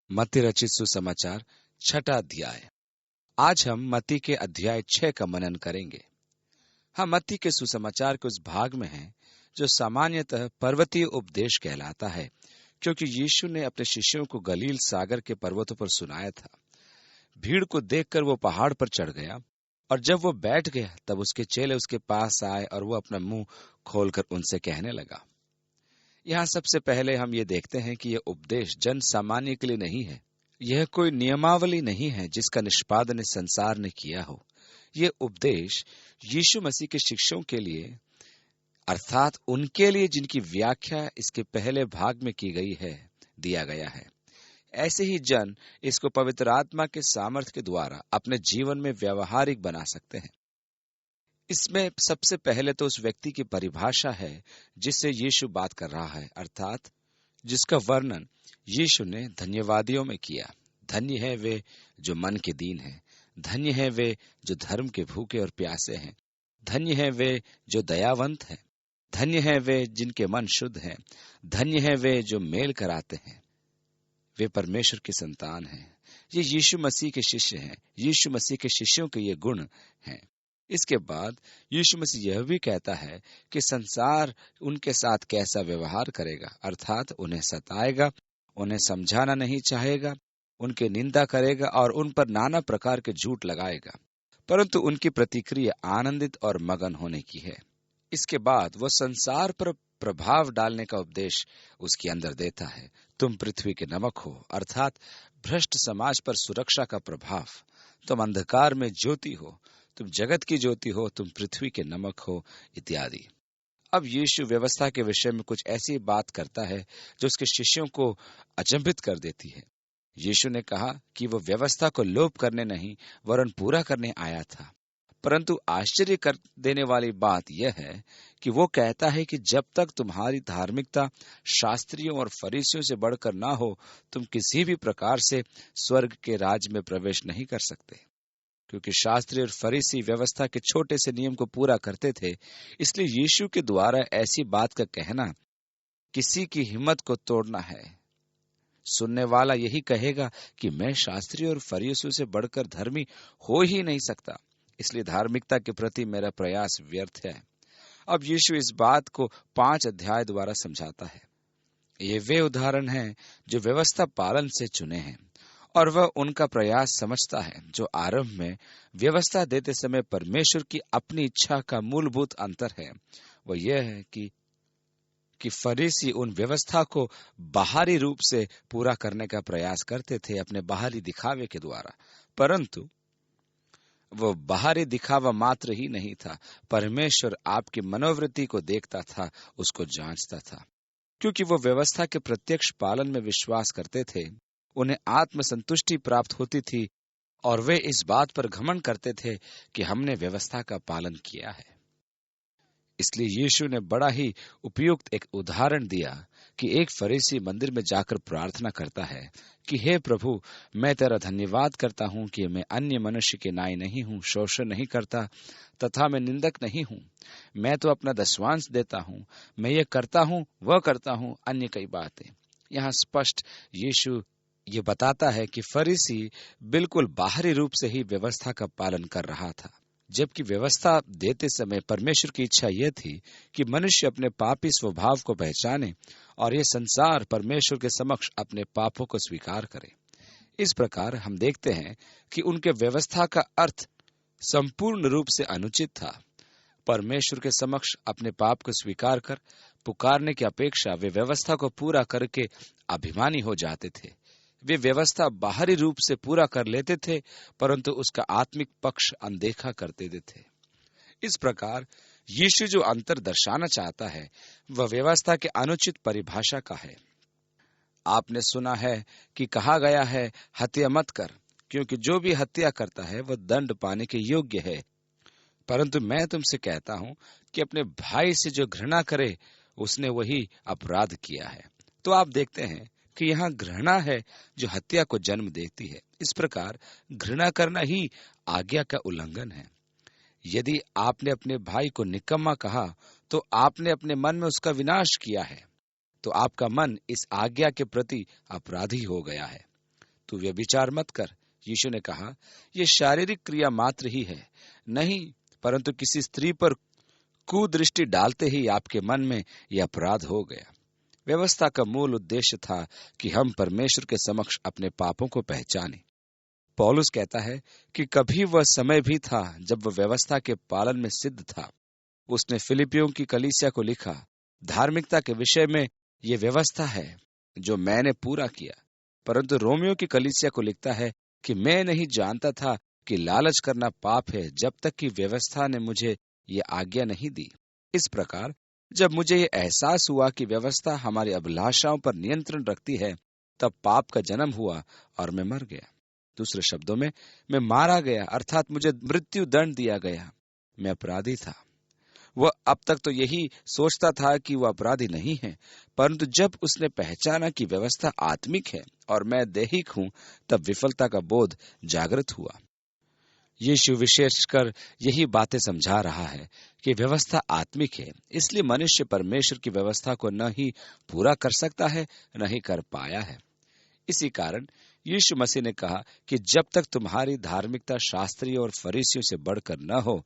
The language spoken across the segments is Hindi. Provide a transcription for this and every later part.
मत्ती रचित सुसमाचार 6 अध्याय। आज हम मत्ती के अध्याय 6 का मनन करेंगे। हम मत्ती के सुसमाचार के उस भाग में हैं जो सामान्यतः पर्वतीय उपदेश कहलाता है, क्योंकि यीशु ने अपने शिष्यों को गलील सागर के पर्वतों पर सुनाया था। भीड़ को देखकर वो पहाड़ पर चढ़ गया, और जब वो बैठ गया तब उसके चेले उसके पास आए और वो अपना मुंह खोलकर उनसे कहने लगा। यहाँ सबसे पहले हम ये देखते हैं कि यह उपदेश जन सामान्य के लिए नहीं है। यह कोई नियमावली नहीं है जिसका निष्पादन इस संसार ने किया हो। यह उपदेश यीशु मसीह के शिष्यों के लिए, अर्थात उनके लिए जिनकी व्याख्या इसके पहले भाग में की गई है, दिया गया है। ऐसे ही जन इसको पवित्र आत्मा के सामर्थ्य के द्वारा अपने जीवन में व्यवहारिक बना सकते हैं। इसमें सबसे पहले तो उस व्यक्ति की परिभाषा है जिससे यीशु बात कर रहा है, अर्थात जिसका वर्णन यीशु ने धन्यवादियों में किया। धन्य है वे जो मन के दीन हैं, धन्य है वे जो धर्म के भूखे और प्यासे हैं, धन्य है वे जो दयावंत हैं, धन्य है वे जिनके मन शुद्ध हैं, धन्य है वे जो मेल कराते हैं, वे परमेश्वर की संतान हैं। ये यीशु मसीह के शिष्य हैं। यीशु मसीह के शिष्यों के ये गुण हैं। इसके बाद यीशु मसीह यह भी कहता है कि संसार उनके साथ कैसा व्यवहार करेगा, अर्थात उन्हें सताएगा, उन्हें समझाना नहीं चाहेगा, उनकी निंदा करेगा और उन पर नाना प्रकार के झूठ लगाएगा, परंतु उनकी प्रतिक्रिया आनंदित और मगन होने की है। इसके बाद वह संसार पर प्रभाव डालने का उपदेश उसके अंदर देता है। तुम पृथ्वी के नमक हो, अर्थात भ्रष्ट समाज पर सुरक्षा का प्रभाव। तुम अंधकार में ज्योति हो, तुम जगत की ज्योति हो, तुम पृथ्वी के नमक हो, इत्यादि। अब यीशु व्यवस्था के विषय में कुछ ऐसी बात करता है जो उसके शिष्यों को अचंभित कर देती है। यीशु ने कहा कि वो व्यवस्था को लोप करने नहीं वरन पूरा करने आया था। परंतु आश्चर्य कर देने वाली बात यह है कि वो कहता है कि जब तक तुम्हारी धार्मिकता शास्त्रियों और फरीसियों से बढ़कर ना हो, तुम किसी भी प्रकार से स्वर्ग के राज्य में प्रवेश नहीं कर सकते। क्योंकि शास्त्री और फरीसी व्यवस्था के छोटे से नियम को पूरा करते थे, इसलिए यीशु के द्वारा ऐसी बात का कहना किसी की हिम्मत को तोड़ना है। सुनने वाला यही कहेगा कि मैं शास्त्री और फरीसियों से बढ़कर धर्मी हो ही नहीं सकता, इसलिए धार्मिकता के प्रति मेरा प्रयास व्यर्थ है। अब यीशु इस बात को 5 अध्याय द्वारा समझाता है। ये वे उदाहरण हैं जो व्यवस्था पालन से चुने हैं, और वह उनका प्रयास समझता है जो आरंभ में व्यवस्था देते समय परमेश्वर की अपनी इच्छा का मूलभूत अंतर है। वह यह है कि फरीसी उन व्यवस्था को बाहरी रूप से पूरा करने का प्रयास करते थे अपने बाहरी दिखावे के द्वारा, परंतु वो बाहरी दिखावा मात्र ही नहीं था। परमेश्वर आपकी मनोवृत्ति को देखता था, उसको जांचता था। क्योंकि वो व्यवस्था के प्रत्यक्ष पालन में विश्वास करते थे, उन्हें आत्म संतुष्टि प्राप्त होती थी और वे इस बात पर घमंड करते थे कि हमने व्यवस्था का पालन किया है। इसलिए यीशु ने बड़ा ही उपयुक्त एक उदाहरण दिया कि एक फरीसी मंदिर में जाकर प्रार्थना करता है कि हे प्रभु, मैं तेरा धन्यवाद करता हूँ कि मैं अन्य मनुष्य के नाई नहीं हूँ, शोषण नहीं करता तथा मैं निंदक नहीं हूँ। मैं तो अपना दशवांश देता हूँ, मैं ये करता हूँ, वह करता हूँ, अन्य कई बातें। यहाँ स्पष्ट यीशु ये बताता है कि फरीसी बिल्कुल बाहरी रूप से ही व्यवस्था का पालन कर रहा था, जबकि व्यवस्था देते समय परमेश्वर की इच्छा यह थी कि मनुष्य अपने पापी स्वभाव को पहचाने और यह संसार परमेश्वर के समक्ष अपने पापों को स्वीकार करे। इस प्रकार हम देखते हैं कि उनके व्यवस्था का अर्थ संपूर्ण रूप से अनुचित था। परमेश्वर के समक्ष अपने पाप को स्वीकार कर पुकारने की अपेक्षा वे व्यवस्था को पूरा करके अभिमानी हो जाते थे। वे व्यवस्था बाहरी रूप से पूरा कर लेते थे, परंतु उसका आत्मिक पक्ष अनदेखा करते थे। इस प्रकार यीशु जो अंतर दर्शाना चाहता है वह व्यवस्था के अनुचित परिभाषा का है। आपने सुना है कि कहा गया है, हत्या मत कर, क्योंकि जो भी हत्या करता है वह दंड पाने के योग्य है। परंतु मैं तुमसे कहता हूं कि अपने भाई से जो घृणा करे उसने वही अपराध किया है। तो आप देखते हैं कि यहाँ घृणा है जो हत्या को जन्म देती है। इस प्रकार घृणा करना ही आज्ञा का उल्लंघन है। यदि आपने अपने भाई को निकम्मा कहा तो आपने अपने मन में उसका विनाश किया है, तो आपका मन इस आज्ञा के प्रति अपराधी हो गया है। तू व्यभिचार मत कर। यीशु ने कहा, यह शारीरिक क्रिया मात्र ही है, नहीं परंतु किसी स्त्री पर कुदृष्टि डालते ही आपके मन में यह अपराध हो गया। व्यवस्था का मूल उद्देश्य था कि हम परमेश्वर के समक्ष अपने पापों को पहचानें। पौलुस कहता है कि कभी वह समय भी था जब वह व्यवस्था के पालन में सिद्ध था। उसने फिलिपियों की कलीसिया को लिखा, धार्मिकता के विषय में यह व्यवस्था है जो मैंने पूरा किया। परंतु रोमियो की कलीसिया को लिखता है कि मैं नहीं जानता था कि लालच करना पाप है जब तक कि व्यवस्था ने मुझे ये आज्ञा नहीं दी। इस प्रकार जब मुझे ये एहसास हुआ कि व्यवस्था हमारी अभिलाषाओं पर नियंत्रण रखती है, तब पाप का जन्म हुआ और मैं मर गया। दूसरे शब्दों में, मैं मारा गया, अर्थात मुझे मृत्यु दंड दिया गया। मैं अपराधी था। वह अब तक तो यही सोचता था कि वह अपराधी नहीं है, परंतु जब उसने पहचाना कि व्यवस्था आत्मिक है और मैं दैहिक हूं, तब विफलता का बोध जागृत हुआ। यीशु विशेषकर यही बातें समझा रहा है कि व्यवस्था आत्मिक है, इसलिए मनुष्य परमेश्वर की व्यवस्था को न ही पूरा कर सकता है, न ही कर पाया है। इसी कारण यीशु मसीह ने कहा कि जब तक तुम्हारी धार्मिकता शास्त्रियों और फरीसियों से बढ़कर न हो,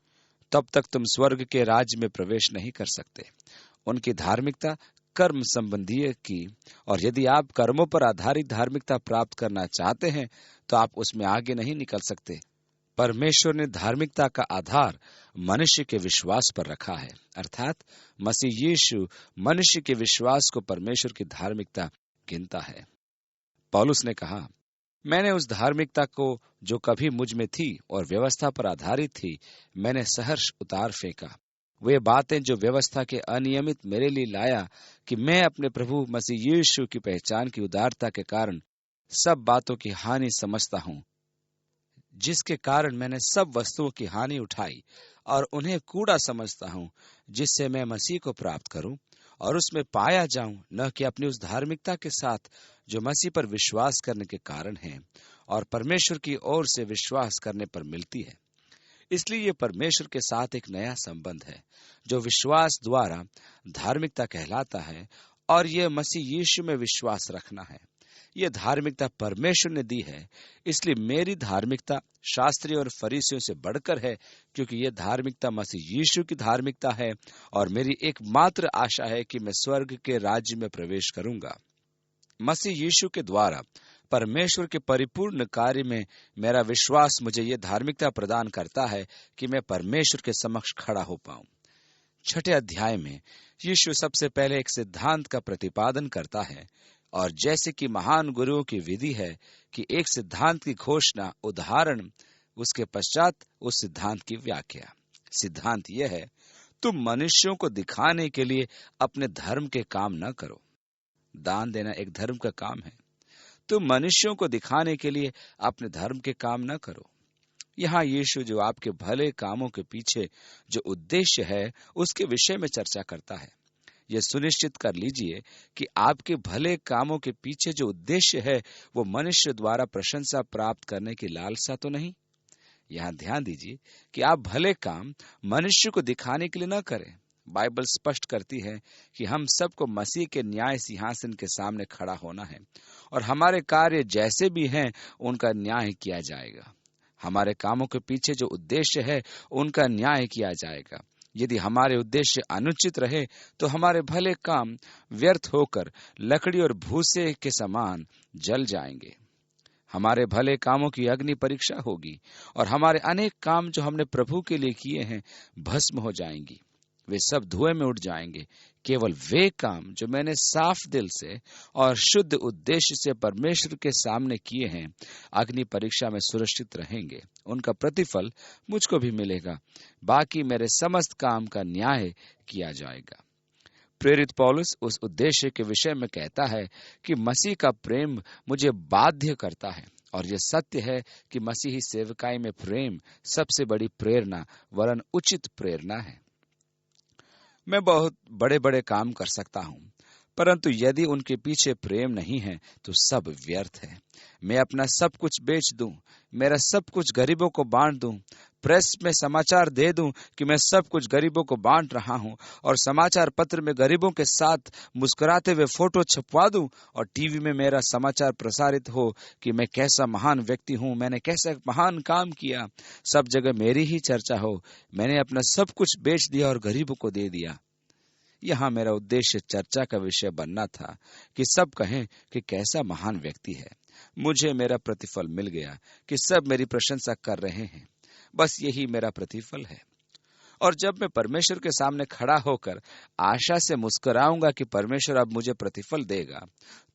तब तक तुम स्वर्ग के राज्य में प्रवेश नहीं कर सकते। उनकी धार्मिकता कर्म संबंधी की, और यदि आप कर्मों पर आधारित धार्मिकता प्राप्त करना चाहते हैं तो आप उसमें आगे नहीं निकल सकते। परमेश्वर ने धार्मिकता का आधार मनुष्य के विश्वास पर रखा है, अर्थात मसीह यीशु मनुष्य के विश्वास को परमेश्वर की धार्मिकता गिनता है। पौलुस ने कहा, मैंने उस धार्मिकता को जो कभी मुझ में थी और व्यवस्था पर आधारित थी, मैंने सहर्ष उतार फेंका। वे बातें जो व्यवस्था के अनियमित मेरे लिए लाया कि मैं अपने प्रभु मसीह यीशु की पहचान की उदारता के कारण सब बातों की हानि समझता हूँ, जिसके कारण मैंने सब वस्तुओं की हानि उठाई और उन्हें कूड़ा समझता हूँ, जिससे मैं मसीह को प्राप्त करूं और उसमें पाया जाऊं, न कि अपनी उस धार्मिकता के साथ जो मसीह पर विश्वास करने के कारण है और परमेश्वर की ओर से विश्वास करने पर मिलती है। इसलिए ये परमेश्वर के साथ एक नया संबंध है जो विश्वास द्वारा धार्मिकता कहलाता है, और यह मसीह यीशु में विश्वास रखना है। यह धार्मिकता परमेश्वर ने दी है, इसलिए मेरी धार्मिकता शास्त्रियों और फरीसियों से बढ़कर है, क्योंकि यह धार्मिकता मसीह यीशु की धार्मिकता है और मेरी एकमात्र आशा है कि मैं स्वर्ग के राज्य में प्रवेश करूंगा। मसीह यीशु के द्वारा परमेश्वर के परिपूर्ण कार्य में मेरा विश्वास मुझे यह धार्मिकता प्रदान करता है कि मैं परमेश्वर के समक्ष खड़ा हो पाऊं। 6 अध्याय में यीशु सबसे पहले एक सिद्धांत का प्रतिपादन करता है, और जैसे कि महान गुरुओं की विधि है कि एक सिद्धांत की घोषणा, उदाहरण, उसके पश्चात उस सिद्धांत की व्याख्या। सिद्धांत यह है, तुम मनुष्यों को दिखाने के लिए अपने धर्म के काम न करो। दान देना एक धर्म का काम है। तुम मनुष्यों को दिखाने के लिए अपने धर्म के काम न करो। यहाँ यीशु जो आपके भले कामों के पीछे जो उद्देश्य है उसके विषय में चर्चा करता है। यह सुनिश्चित कर लीजिए कि आपके भले कामों के पीछे जो उद्देश्य है वो मनुष्य द्वारा प्रशंसा प्राप्त करने की लालसा तो नहीं। यहाँ ध्यान दीजिए कि आप भले काम मनुष्य को दिखाने के लिए न करें। बाइबल स्पष्ट करती है कि हम सबको मसीह के न्याय सिंहासन के सामने खड़ा होना है और हमारे कार्य जैसे भी हैं उनका न्याय किया जाएगा। हमारे कामों के पीछे जो उद्देश्य है उनका न्याय किया जाएगा। यदि हमारे उद्देश्य अनुचित रहे तो हमारे भले काम व्यर्थ होकर लकड़ी और भूसे के समान जल जाएंगे। हमारे भले कामों की अग्नि परीक्षा होगी और हमारे अनेक काम जो हमने प्रभु के लिए किए हैं भस्म हो जाएंगी। वे सब धुएं में उड़ जाएंगे। केवल वे काम जो मैंने साफ दिल से और शुद्ध उद्देश्य से परमेश्वर के सामने किए हैं अग्नि परीक्षा में सुरक्षित रहेंगे। उनका प्रतिफल मुझको भी मिलेगा। बाकी मेरे समस्त काम का न्याय किया जाएगा। प्रेरित पौलुस उस उद्देश्य के विषय में कहता है कि मसीह का प्रेम मुझे बाध्य करता है, और यह सत्य है कि मसीही सेवकाई में प्रेम सबसे बड़ी प्रेरणा वरन उचित प्रेरणा है। मैं बहुत बड़े बड़े काम कर सकता हूँ, परंतु यदि उनके पीछे प्रेम नहीं है तो सब व्यर्थ है। मैं अपना सब कुछ बेच दूं, मेरा सब कुछ गरीबों को बांट दूं, प्रेस में समाचार दे दूं कि मैं सब कुछ गरीबों को बांट रहा हूं, और समाचार पत्र में गरीबों के साथ मुस्कुराते हुए फोटो छपवा दूं, और टीवी में मेरा समाचार प्रसारित हो कि मैं कैसा महान व्यक्ति हूं, मैंने कैसा महान काम किया, सब जगह मेरी ही चर्चा हो, मैंने अपना सब कुछ बेच दिया और गरीबों को दे दिया। यहाँ मेरा उद्देश्य चर्चा का विषय बनना था कि सब कहें कि कैसा महान व्यक्ति है। मुझे मेरा प्रतिफल मिल गया कि सब मेरी प्रशंसा कर रहे हैं। बस यही मेरा प्रतिफल है। और जब मैं परमेश्वर के सामने खड़ा होकर आशा से मुस्कुराऊंगा कि परमेश्वर अब मुझे प्रतिफल देगा,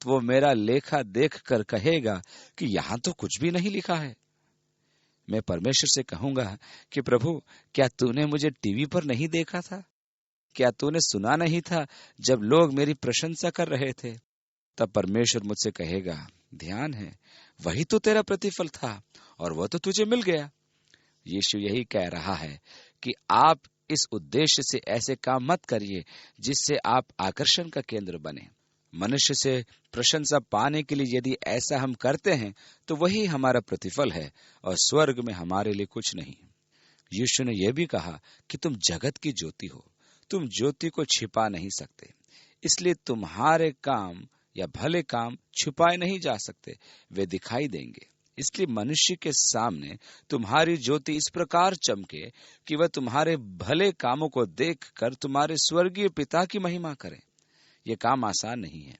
तो वो मेरा लेखा देखकर कहेगा कि यहाँ तो कुछ भी नहीं लिखा है। मैं परमेश्वर से कहूंगा कि प्रभु, क्या तूने मुझे टीवी पर नहीं देखा था? क्या तूने सुना नहीं था जब लोग मेरी प्रशंसा कर रहे थे? तब परमेश्वर मुझसे कहेगा, ध्यान है, वही तो तेरा प्रतिफल था और वह तो तुझे मिल गया। यीशु यही कह रहा है कि आप इस उद्देश्य से ऐसे काम मत करिए जिससे आप आकर्षण का केंद्र बने। मनुष्य से प्रशंसा पाने के लिए यदि ऐसा हम करते हैं तो वही हमारा प्रतिफल है, और स्वर्ग में हमारे लिए कुछ नहीं। यीशु ने यह भी कहा कि तुम जगत की ज्योति हो, तुम ज्योति को छिपा नहीं सकते, इसलिए तुम्हारे काम या भले काम छुपाए नहीं जा सकते, वे दिखाई देंगे। इसलिए मनुष्य के सामने तुम्हारी ज्योति इस प्रकार चमके कि वह तुम्हारे भले कामों को देखकर तुम्हारे स्वर्गीय पिता की महिमा करे। ये काम आसान नहीं है,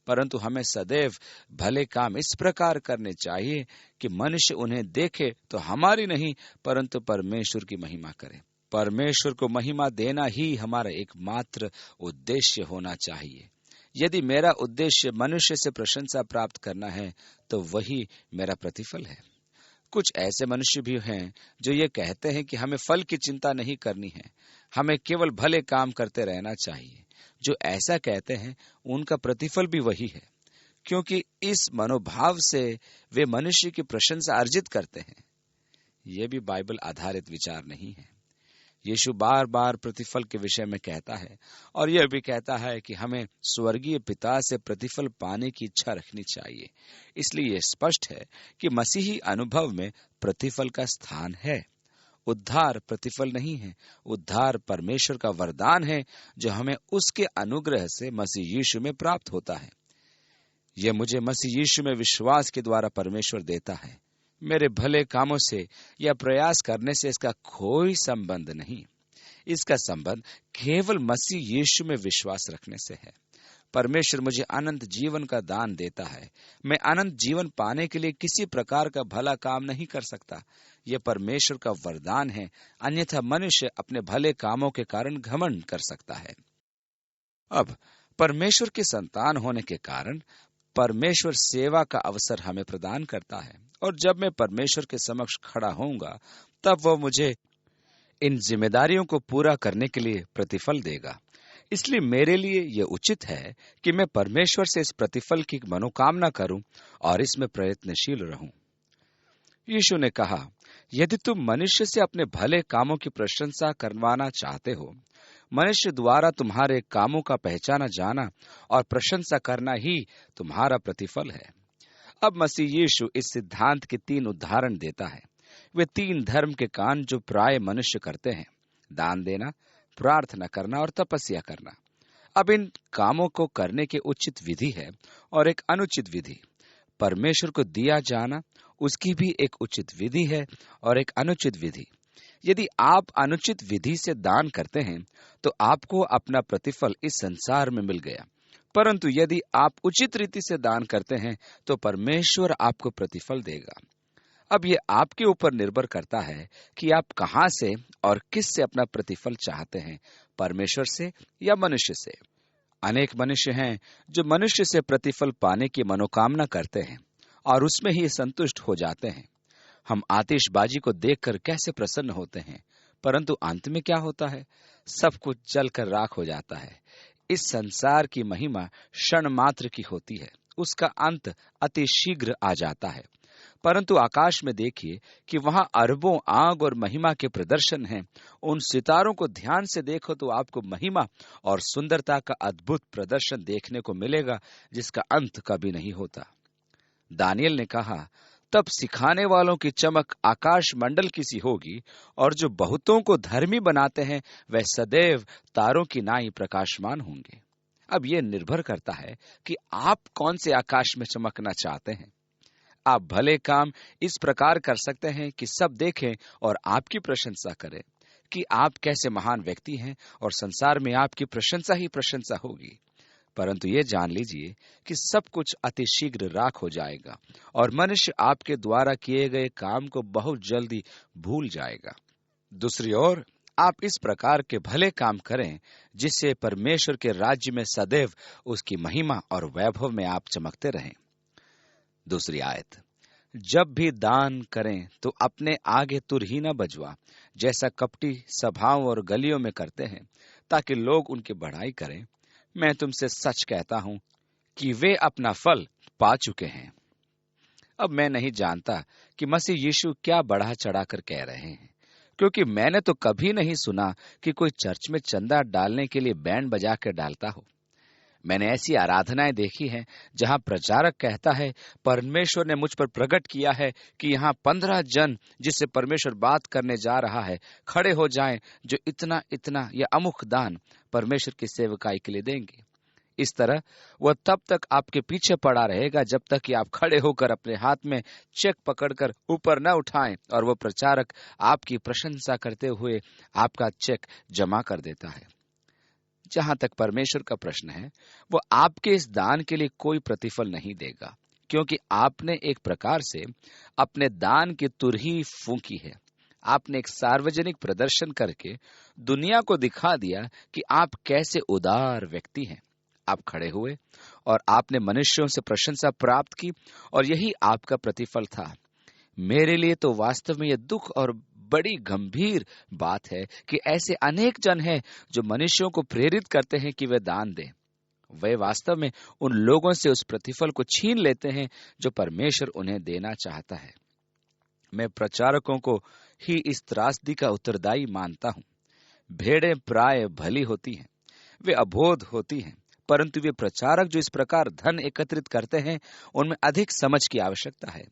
परंतु हमें सदैव भले काम इस प्रकार करने चाहिए कि मनुष्य उन्हें देखे तो हमारी नहीं परंतु परमेश्वर की महिमा करे। परमेश्वर को महिमा देना ही हमारा एकमात्र उद्देश्य होना चाहिए। यदि मेरा उद्देश्य मनुष्य से प्रशंसा प्राप्त करना है तो वही मेरा प्रतिफल है। कुछ ऐसे मनुष्य भी हैं जो ये कहते हैं कि हमें फल की चिंता नहीं करनी है, हमें केवल भले काम करते रहना चाहिए। जो ऐसा कहते हैं उनका प्रतिफल भी वही है, क्योंकि इस मनोभाव से वे मनुष्य की प्रशंसा अर्जित करते हैं। यह भी बाइबल आधारित विचार नहीं है। यीशु बार बार प्रतिफल के विषय में कहता है, और यह भी कहता है कि हमें स्वर्गीय पिता से प्रतिफल पाने की इच्छा रखनी चाहिए। इसलिए यह स्पष्ट है कि मसीही अनुभव में प्रतिफल का स्थान है। उद्धार प्रतिफल नहीं है, उद्धार परमेश्वर का वरदान है जो हमें उसके अनुग्रह से मसीह यीशु में प्राप्त होता है। यह मुझे मसीह यीशु में विश्वास के द्वारा परमेश्वर देता है। मेरे भले कामों से या प्रयास करने से इसका कोई संबंध नहीं। इसका संबंध केवल मसीह यीशु में विश्वास रखने से है। परमेश्वर मुझे अनंत जीवन का दान देता है। मैं अनंत जीवन पाने के लिए किसी प्रकार का भला काम नहीं कर सकता। यह परमेश्वर का वरदान है, अन्यथा मनुष्य अपने भले कामों के कारण घमंड कर सकता है। अब परमेश्वर की संतान होने के कारण परमेश्वर सेवा का अवसर हमें प्रदान करता है, और जब मैं परमेश्वर के समक्ष खड़ा होऊंगा तब वह मुझे इन जिम्मेदारियों को पूरा करने के लिए प्रतिफल देगा। इसलिए मेरे लिए यह उचित है कि मैं परमेश्वर से इस प्रतिफल की मनोकामना करूं और इसमें प्रयत्नशील रहूं। यीशु ने कहा, यदि तुम मनुष्य से अपने भले कामों की प्रशंसा करवाना चाहते हो, मनुष्य द्वारा तुम्हारे कामों का पहचाना जाना और प्रशंसा करना ही तुम्हारा प्रतिफल है। अब मसीह यीशु इस सिद्धांत के 3 उदाहरण देता है। वे 3 धर्म के काम जो प्राय मनुष्य करते हैं: दान देना, प्रार्थना करना और तपस्या करना। अब इन कामों को करने की उचित विधि है और एक अनुचित विधि। परमेश्वर को दिया जाना, उसकी भी एक उचित विधि है और एक अनुचित विधि। यदि आप अनुचित विधि से दान करते हैं तो आपको अपना प्रतिफल इस संसार में मिल गया, परंतु यदि आप उचित रीति से दान करते हैं तो परमेश्वर आपको प्रतिफल देगा। अब यह आपके ऊपर निर्भर करता है कि आप कहां से और किस से अपना प्रतिफल चाहते हैं, परमेश्वर से या मनुष्य से। अनेक मनुष्य हैं जो मनुष्य से प्रतिफल पाने की मनोकामना करते हैं और उसमें ही संतुष्ट हो जाते हैं। हम आतिशबाजी को देखकर कैसे प्रसन्न होते हैं, परंतु अंत में क्या होता है? सब कुछ जलकर राख हो जाता है। इस संसार की महिमा क्षण मात्र की होती है, उसका अंत अति शीघ्र आ जाता है। परंतु आकाश में देखिए कि वहां अरबों आग और महिमा के प्रदर्शन हैं। उन सितारों को ध्यान से देखो तो आपको महिमा और सुंदरता का अद्भुत प्रदर्शन देखने को मिलेगा, जिसका अंत कभी नहीं होता। दानियल ने कहा, तब सिखाने वालों की चमक आकाश मंडल की सी होगी, और जो बहुतों को धर्मी बनाते हैं वह सदैव तारों की नाई प्रकाशमान होंगे। अब यह निर्भर करता है कि आप कौन से आकाश में चमकना चाहते हैं। आप भले काम इस प्रकार कर सकते हैं कि सब देखें और आपकी प्रशंसा करें कि आप कैसे महान व्यक्ति हैं, और संसार में आपकी प्रशंसा ही प्रशंसा होगी। परंतु ये जान लीजिए कि सब कुछ अति शीघ्र राख हो जाएगा, और मनुष्य आपके द्वारा किए गए काम को बहुत जल्दी भूल जाएगा। दूसरी ओर आप इस प्रकार के भले काम करें जिससे परमेश्वर के राज्य में सदैव उसकी महिमा और वैभव में आप चमकते रहें। दूसरी आयत, जब भी दान करें तो अपने आगे तुर ही न बजवा, जैसा कपटी सभाओं और गलियों में करते हैं, ताकि लोग उनकी बढ़ाई करें। मैं तुमसे सच कहता हूं कि वे अपना फल पा चुके हैं। अब मैं नहीं जानता कि मसीह यीशु क्या बढ़ा चढ़ाकर कह रहे हैं, क्योंकि मैंने तो कभी नहीं सुना कि कोई चर्च में चंदा डालने के लिए बैंड बजा कर डालता हो। मैंने ऐसी आराधनाएं देखी हैं जहां प्रचारक कहता है, परमेश्वर ने मुझ पर प्रकट किया है कि यहाँ 15 जन जिससे परमेश्वर बात करने जा रहा है खड़े हो जाएं, जो इतना इतना या अमुक दान परमेश्वर की सेवकाई के लिए देंगे। इस तरह वह तब तक आपके पीछे पड़ा रहेगा जब तक कि आप खड़े होकर अपने हाथ में चेक पकड़कर ऊपर न उठाएं, और वह प्रचारक आपकी प्रशंसा करते हुए आपका चेक जमा कर देता है। जहां तक परमेश्वर का प्रश्न है, वो आपके इस दान के लिए कोई प्रतिफल नहीं देगा, क्योंकि आपने एक प्रकार से अपने दान की तुरही फूंकी है। आपने एक सार्वजनिक प्रदर्शन करके दुनिया को दिखा दिया कि आप कैसे उदार व्यक्ति हैं। आप खड़े हुए और आपने मनुष्यों से प्रशंसा प्राप्त की, और यही आपका प्रतिफल था। मेरे लिए तो वास्तव में यह दुख और बड़ी गंभीर बात है कि ऐसे अनेक जन हैं जो मनुष्यों को प्रेरित करते हैं कि वे दान दें। वे वास्तव में उन लोगों से उस प्रतिफल को छीन लेते हैं जो परमेश्वर उन्हें देना चाहता है। मैं प्रचारकों को ही इस त्रासदी का उत्तरदायी मानता हूं। भेड़ें प्राय भली होती हैं, वे अबोध होती हैं, परंतु वे प्रचारक जो इस प्रकार धन एकत्रित करते हैं, उनमें अधिक समझ की आवश्यकता है।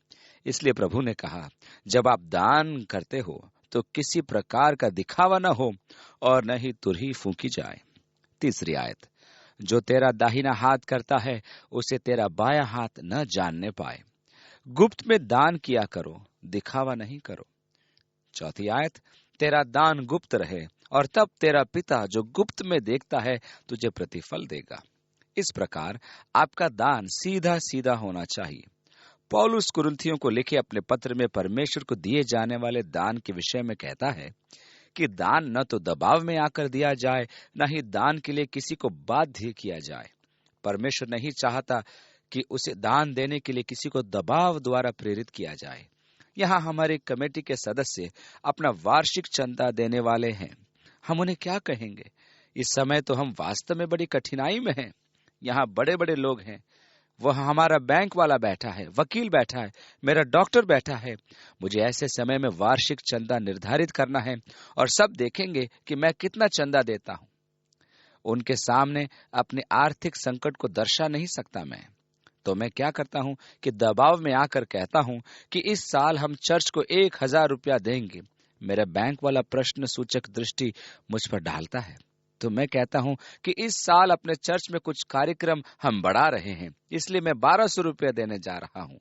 इसलिए प्रभु ने कहा, जब आप दान करते हो तो किसी प्रकार का दिखावा न हो और न ही तुरही फूंकी जाए। तीसरी आयत, जो तेरा दाहिना हाथ करता है उसे तेरा बायां हाथ न जानने पाए। गुप्त में दान किया करो, दिखावा नहीं करो। चौथी आयत, तेरा दान गुप्त रहे, और तब तेरा पिता जो गुप्त में देखता है तुझे प्रतिफल देगा। इस प्रकार आपका दान सीधा सीधा होना चाहिए। पौलुस कुरिन्थियों को लिखे अपने पत्र में परमेश्वर को दिए जाने वाले दान के विषय में कहता है कि दान न तो दबाव में आकर दिया जाए, न ही दान के लिए किसी को बाध्य किया जाए। परमेश्वर नहीं चाहता कि उसे दान देने के लिए किसी को दबाव द्वारा प्रेरित किया जाए। यहाँ हमारे कमेटी के सदस्य अपना वार्षिक चंदा देने वाले हैं। हम उन्हें क्या कहेंगे? इस समय तो हम वास्तव में बड़ी कठिनाई में हैं। यहाँ बड़े बड़े लोग हैं। वह हमारा बैंक वाला बैठा है, वकील बैठा है, मेरा डॉक्टर बैठा है। मुझे ऐसे समय में वार्षिक चंदा निर्धारित करना है, और सब देखेंगे कि मैं कितना चंदा देता हूँ। उनके सामने अपने आर्थिक संकट को दर्शा नहीं सकता मैं। तो मैं क्या करता हूँ कि दबाव में आकर कहता हूँ कि इस साल हम चर्च को 1000 रुपया देंगे। मेरा बैंक वाला प्रश्न सूचक दृष्टि मुझ पर डालता है। तो मैं कहता हूं कि इस साल अपने चर्च में कुछ कार्यक्रम हम बढ़ा रहे हैं, इसलिए मैं 1200 रुपया देने जा रहा हूं।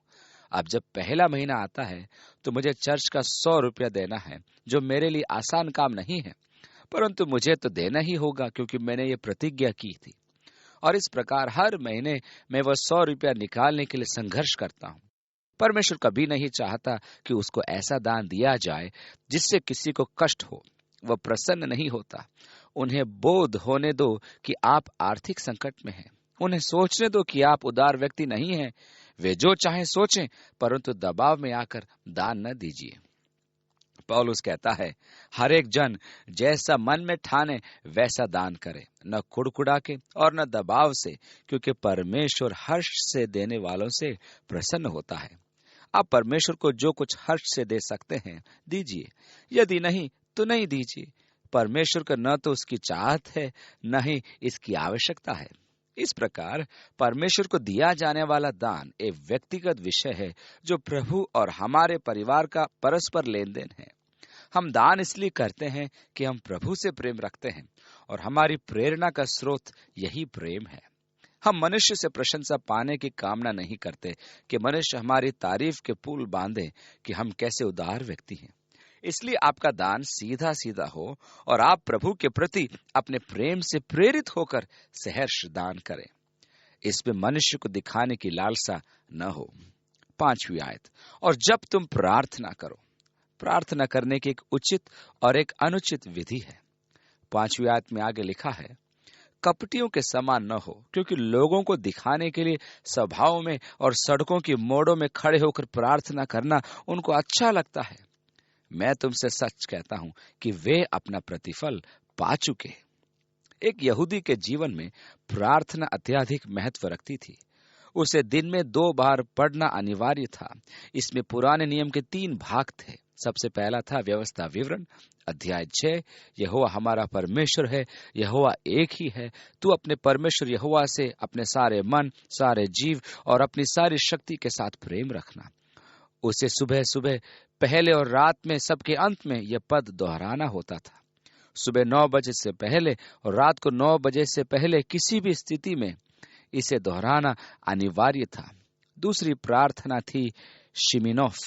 अब जब पहला महीना आता है तो मुझे चर्च का 100 रुपया देना है, जो मेरे लिए आसान काम नहीं है, परंतु मुझे तो देना ही होगा क्योंकि मैंने ये प्रतिज्ञा की थी। और इस प्रकार हर महीने मैं वह 100 रुपया निकालने के लिए संघर्ष करता हूं। परमेश्वर कभी नहीं चाहता कि उसको ऐसा दान दिया जाए जिससे किसी को कष्ट हो। वह प्रसन्न नहीं होता। उन्हें बोध होने दो कि आप आर्थिक संकट में हैं। उन्हें सोचने दो कि आप उदार व्यक्ति नहीं हैं। वे जो चाहे सोचें, परंतु दबाव में आकर दान न दीजिए। पौलुस कहता है, हर एक जन जैसा मन में ठाने वैसा दान करे, न कुड़कुड़ा के और न दबाव से, क्योंकि परमेश्वर हर्ष से देने वालों से प्रसन्न होता है। आप परमेश्वर को जो कुछ हर्ष से दे सकते हैं दीजिए, यदि नहीं तो नहीं दीजिए। परमेश्वर को न तो उसकी चाहत है, न ही इसकी आवश्यकता है। इस प्रकार परमेश्वर को दिया जाने वाला दान एक व्यक्तिगत विषय है जो प्रभु और हमारे परिवार का परस्पर लेन देन है। हम दान इसलिए करते हैं कि हम प्रभु से प्रेम रखते हैं और हमारी प्रेरणा का स्रोत यही प्रेम है। हम मनुष्य से प्रशंसा पाने की कामना नहीं करते कि मनुष्य हमारी तारीफ के पुल बांधे कि हम कैसे उदार व्यक्ति हैं। इसलिए आपका दान सीधा सीधा हो और आप प्रभु के प्रति अपने प्रेम से प्रेरित होकर सहर्ष दान करें। इसमें मनुष्य को दिखाने की लालसा न हो। 5वीं आयत, और जब तुम प्रार्थना करो। प्रार्थना करने की एक उचित और एक अनुचित विधि है। 5वीं आयत में आगे लिखा है, कपटियों के समान न हो, क्योंकि लोगों को दिखाने के लिए सभाओं में और सड़कों की मोड़ों में खड़े होकर प्रार्थना करना उनको अच्छा लगता है। मैं तुमसे सच कहता हूं कि वे अपना प्रतिफल पा चुके। एक यहूदी के जीवन में प्रार्थना अत्यधिक महत्व रखती थी। उसे दिन में 2 बार पढ़ना अनिवार्य था। इसमें पुराने नियम के 3 भाग थे। सबसे पहला था व्यवस्था विवरण, अध्याय 6, यहोवा हमारा परमेश्वर है, यहोवा एक ही है, तू अपने परमेश्वर यहोवा से अपने सारे मन, सारे जीव और अपनी सारी शक्ति के साथ प्रेम रखना। उसे सुबह सुबह पहले और रात में सबके अंत में यह पद दोहराना होता था। सुबह 9 बजे से पहले और रात को 9 बजे से पहले किसी भी स्थिति में इसे दोहराना अनिवार्य था। दूसरी प्रार्थना थी शिमिनोफ।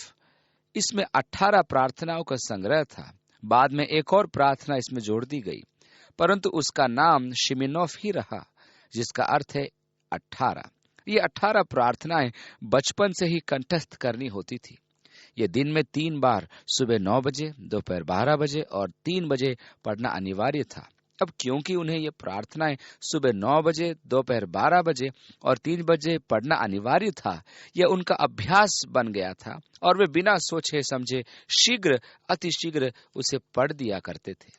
इसमें 18 प्रार्थनाओं का संग्रह था। बाद में एक और प्रार्थना इसमें जोड़ दी गई, परंतु उसका नाम शिमिनोफ ही रहा, जिसका अर्थ है 18। ये 18 प्रार्थनाएं बचपन से ही कंठस्थ करनी होती थी। ये दिन में 3 बार सुबह 9 बजे, दोपहर 12 बजे और 3 बजे पढ़ना अनिवार्य था। अब क्योंकि उन्हें ये प्रार्थनाएं सुबह 9 बजे, दोपहर 12 बजे और 3 बजे पढ़ना अनिवार्य था, यह उनका अभ्यास बन गया था और वे बिना सोचे समझे शीघ्र अतिशीघ्र उसे पढ़ दिया करते थे।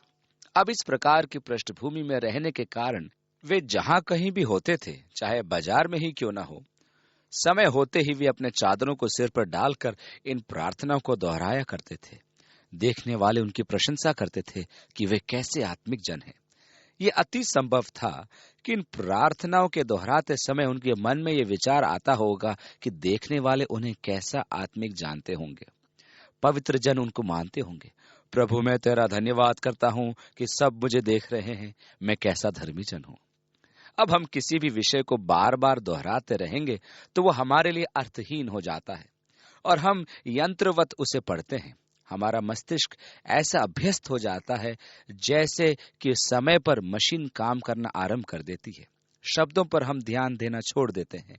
अब इस प्रकार की पृष्ठभूमि में रहने के कारण वे जहां कहीं भी होते थे, चाहे बाजार में ही क्यों न हो, समय होते ही वे अपने चादरों को सिर पर डालकर इन प्रार्थनाओं को दोहराया करते थे। देखने वाले उनकी प्रशंसा करते थे कि वे कैसे आत्मिक जन हैं। ये अति संभव था कि इन प्रार्थनाओं के दोहराते समय उनके मन में ये विचार आता होगा कि देखने वाले उन्हें कैसा आत्मिक जानते होंगे, पवित्र जन उनको मानते होंगे। प्रभु, मैं तेरा धन्यवाद करता हूं कि सब मुझे देख रहे हैं, मैं कैसा धर्मी जन हूं। अब हम किसी भी विषय को बार बार दोहराते रहेंगे तो वो हमारे लिए अर्थहीन हो जाता है और हम यंत्रवत उसे पढ़ते हैं। हमारा मस्तिष्क ऐसा अभ्यस्त हो जाता है जैसे कि समय पर मशीन काम करना आरंभ कर देती है। शब्दों पर हम ध्यान देना छोड़ देते हैं।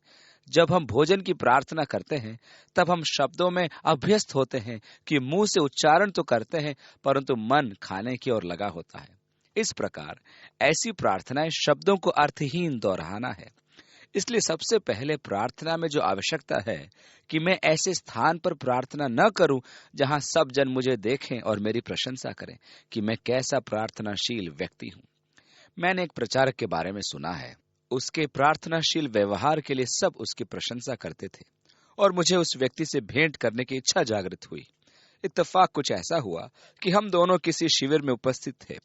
जब हम भोजन की प्रार्थना करते हैं तब हम शब्दों में अभ्यस्त होते हैं कि मुंह से उच्चारण तो करते हैं परंतु मन खाने की ओर लगा होता है। इस प्रकार ऐसी प्रार्थनाएं शब्दों को अर्थहीन दोहराना है। इसलिए सबसे पहले प्रार्थना में जो आवश्यकता है कि मैं ऐसे स्थान पर प्रार्थना न करूं जहां सब जन मुझे देखें और मेरी प्रशंसा करें कि मैं कैसा प्रार्थनाशील व्यक्ति हूं। मैंने एक प्रचारक के बारे में सुना है। उसके प्रार्थनाशील व्यवहार के लिए सब उसकी प्रशंसा करते थे और मुझे उस व्यक्ति से भेंट करने की इच्छा जागृत हुई। इत्तेफाक कुछ ऐसा हुआ कि हम दोनों किसी शिविर में उपस्थित थे।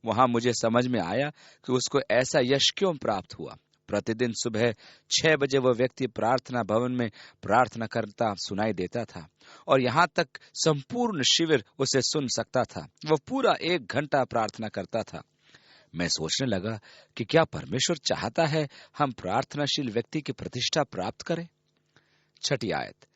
वहां मुझे समझ में आया कि उसको ऐसा यश क्यों प्राप्त हुआ। प्रतिदिन सुबह 6 बजे वह व्यक्ति प्रार्थना भवन में प्रार्थना करता सुनाई देता था और यहाँ तक संपूर्ण शिविर उसे सुन सकता था। वह पूरा 1 घंटा प्रार्थना करता था। मैं सोचने लगा कि क्या परमेश्वर चाहता है हम प्रार्थनाशील व्यक्ति की प्रतिष्ठा प्राप्त करें। 6ठी आयत,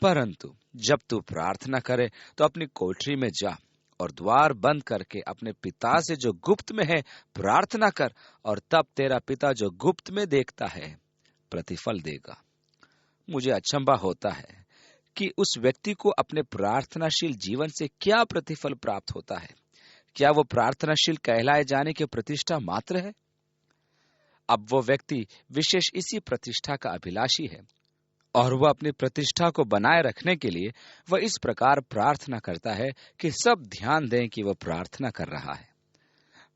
परंतु जब तू प्रार्थना करे तो अपनी कोठरी में जा और द्वार बंद करके अपने पिता से जो गुप्त में है प्रार्थना कर, और तब तेरा पिता जो गुप्त में देखता है प्रतिफल देगा। मुझे अचंभा होता है कि उस व्यक्ति को अपने प्रार्थनाशील जीवन से क्या प्रतिफल प्राप्त होता है। क्या वो प्रार्थनाशील कहलाए जाने की प्रतिष्ठा मात्र है? अब वो व्यक्ति विशेष इसी प्रतिष्ठा का अभिलाषी है और वह अपनी प्रतिष्ठा को बनाए रखने के लिए वह इस प्रकार प्रार्थना करता है कि सब ध्यान दें कि वह प्रार्थना कर रहा है।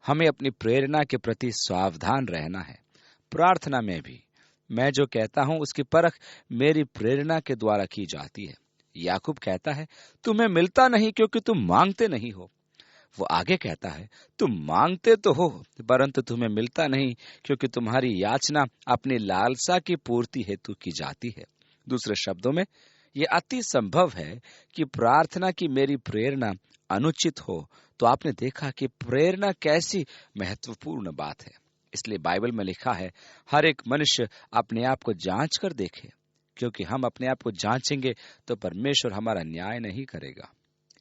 हमें अपनी प्रेरणा के प्रति सावधान रहना है। प्रार्थना में भी मैं जो कहता हूं उसकी परख मेरी प्रेरणा के द्वारा की जाती है। याकूब कहता है, तुम्हें मिलता नहीं क्योंकि तुम मांगते नहीं हो। वो आगे कहता है, तुम मांगते तो हो परंतु तुम्हें मिलता नहीं क्योंकि तुम्हारी याचना अपनी लालसा की पूर्ति हेतु की जाती है। दूसरे शब्दों में, यह अति संभव है कि प्रार्थना की मेरी प्रेरणा अनुचित हो। तो आपने देखा कि प्रेरणा कैसी महत्वपूर्ण बात है। इसलिए बाइबल में लिखा है, हर एक मनुष्य अपने आप को जांच कर देखे, क्योंकि हम अपने आप को जांचेंगे तो परमेश्वर हमारा न्याय नहीं करेगा।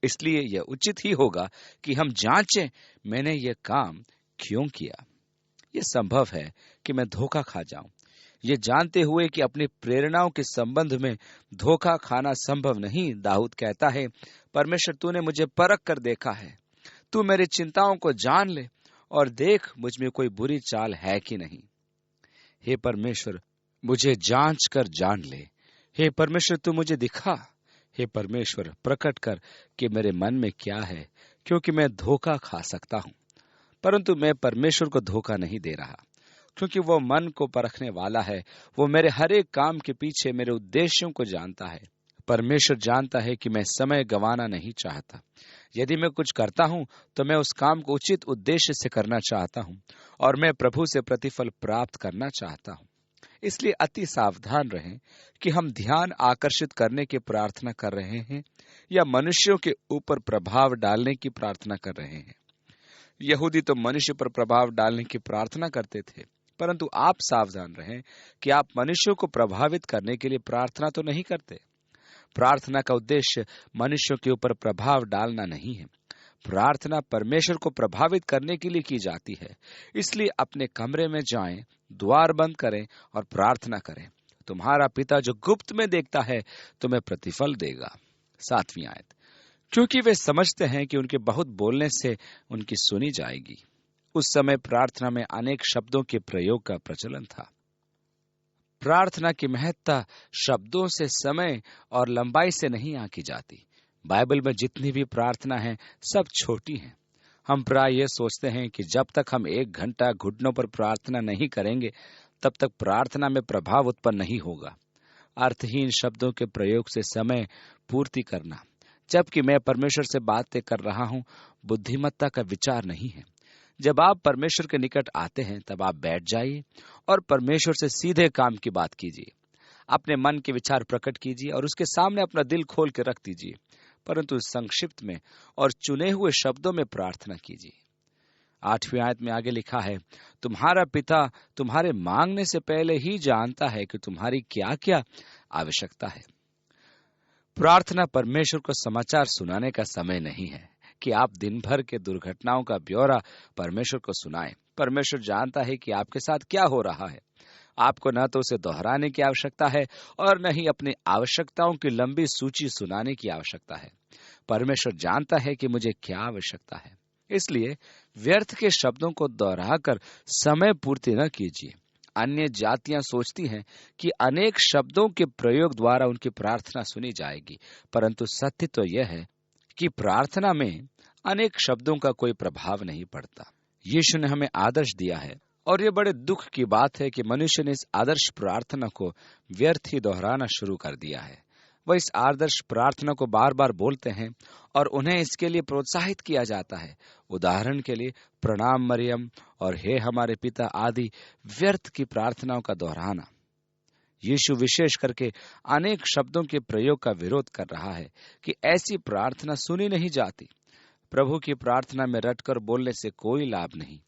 इसलिए यह उचित ही होगा कि हम जांचें, मैंने यह काम क्यों किया। यह संभव है कि मैं धोखा खा जाऊं। ये जानते हुए कि अपनी प्रेरणाओं के संबंध में धोखा खाना संभव नहीं, दाऊद कहता है, परमेश्वर तूने मुझे परख कर देखा है, तू मेरी चिंताओं को जान ले और देख मुझ में कोई बुरी चाल है कि नहीं। हे परमेश्वर, मुझे जांच कर जान ले। हे परमेश्वर, तू मुझे दिखा। हे परमेश्वर, प्रकट कर कि मेरे मन में क्या है, क्योंकि मैं धोखा खा सकता हूं। परंतु मैं परमेश्वर को धोखा नहीं दे रहा, क्योंकि वो मन को परखने वाला है। वो मेरे हर एक काम के पीछे मेरे उद्देश्यों को जानता है। परमेश्वर जानता है कि मैं समय गंवाना नहीं चाहता। यदि मैं कुछ करता हूं तो मैं उस काम को उचित उद्देश्य से करना चाहता हूं और मैं प्रभु से प्रतिफल प्राप्त करना चाहता हूं। इसलिए अति सावधान रहें कि हम ध्यान आकर्षित करने की प्रार्थना कर रहे हैं या मनुष्यों के ऊपर प्रभाव डालने की प्रार्थना कर रहे हैं। यहूदी तो मनुष्य पर प्रभाव डालने की प्रार्थना करते थे, परंतु आप सावधान रहें कि आप मनुष्यों को प्रभावित करने के लिए प्रार्थना तो नहीं करते। प्रार्थना का उद्देश्य मनुष्यों के ऊपर प्रभाव डालना नहीं है। प्रार्थना परमेश्वर को प्रभावित करने के लिए की जाती है। इसलिए अपने कमरे में जाएं, द्वार बंद करें और प्रार्थना करें। तुम्हारा पिता जो गुप्त में देखता है तुम्हें प्रतिफल देगा। 7वीं आयत, क्योंकि वे समझते हैं कि उनके बहुत बोलने से उनकी सुनी जाएगी। उस समय प्रार्थना में अनेक शब्दों के प्रयोग का प्रचलन था। प्रार्थना की महत्ता शब्दों से, समय और लंबाई से नहीं आंकी जाती। बाइबल में जितनी भी प्रार्थना है सब छोटी हैं। हम प्राय यह सोचते हैं कि जब तक हम 1 घंटा घुटनों पर प्रार्थना नहीं करेंगे तब तक प्रार्थना में प्रभाव उत्पन्न नहीं होगा। अर्थहीन शब्दों के प्रयोग से समय पूर्ति करना, जबकि मैं परमेश्वर से बातें कर रहा हूं, बुद्धिमत्ता का विचार नहीं है। जब आप परमेश्वर के निकट आते हैं तब आप बैठ जाइए और परमेश्वर से सीधे काम की बात कीजिए। अपने मन के विचार प्रकट कीजिए और उसके सामने अपना दिल खोल के रख दीजिए, परंतु संक्षिप्त में और चुने हुए शब्दों में प्रार्थना कीजिए। 8वीं आयत में आगे लिखा है, तुम्हारा पिता तुम्हारे मांगने से पहले ही जानता है कि तुम्हारी क्या क्या आवश्यकता है। प्रार्थना परमेश्वर को समाचार सुनाने का समय नहीं है कि आप दिन भर के दुर्घटनाओं का ब्यौरा परमेश्वर को सुनाएं। परमेश्वर जानता है कि आपके साथ क्या हो रहा है। आपको न तो उसे दोहराने की आवश्यकता है और न ही अपनी आवश्यकताओं की लंबी सूची सुनाने की आवश्यकता है। परमेश्वर जानता है कि मुझे क्या आवश्यकता है। इसलिए व्यर्थ के शब्दों को दोहराकर समय पूर्ति न कीजिए। अन्य जातियां सोचती हैं कि अनेक शब्दों के प्रयोग द्वारा उनकी प्रार्थना सुनी जाएगी, परंतु सत्य तो यह है कि प्रार्थना में अनेक शब्दों का कोई प्रभाव नहीं पड़ता। यीशु ने हमें आदर्श दिया है और ये बड़े दुख की बात है कि मनुष्य ने इस आदर्श प्रार्थना को व्यर्थ ही दोहराना शुरू कर दिया है। वह इस आदर्श प्रार्थना को बार बार बोलते हैं और उन्हें इसके लिए प्रोत्साहित किया जाता है। उदाहरण के लिए प्रणाम मरियम और हे हमारे पिता आदि व्यर्थ की प्रार्थनाओं का दोहराना। यीशु विशेष करके अनेक शब्दों के प्रयोग का विरोध कर रहा है कि ऐसी प्रार्थना सुनी नहीं जाती। प्रभु की प्रार्थना में रटकर बोलने से कोई लाभ नहीं।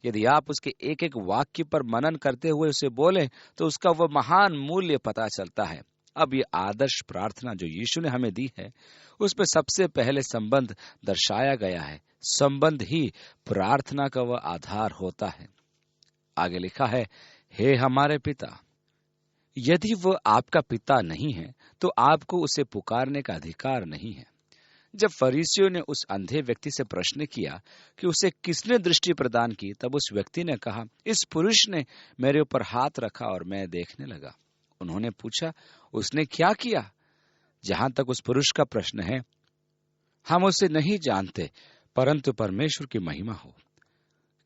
यदि आप उसके एक एक वाक्य पर मनन करते हुए उसे बोलें तो उसका वह महान मूल्य पता चलता है। अब ये आदर्श प्रार्थना जो यीशु ने हमें दी है, उसमें सबसे पहले संबंध दर्शाया गया है। संबंध ही प्रार्थना का वह आधार होता है। आगे लिखा है, हे हमारे पिता। यदि वह आपका पिता नहीं है तो आपको उसे पुकारने का अधिकार नहीं है। जब फरीसियों ने उस अंधे व्यक्ति से प्रश्न किया कि उसे किसने दृष्टि प्रदान की, तब उस व्यक्ति ने कहा, इस पुरुष ने मेरे ऊपर हाथ रखा और मैं देखने लगा। उन्होंने पूछा, उसने क्या किया? जहां तक उस पुरुष का प्रश्न है, हम उसे नहीं जानते, परंतु परमेश्वर की महिमा हो।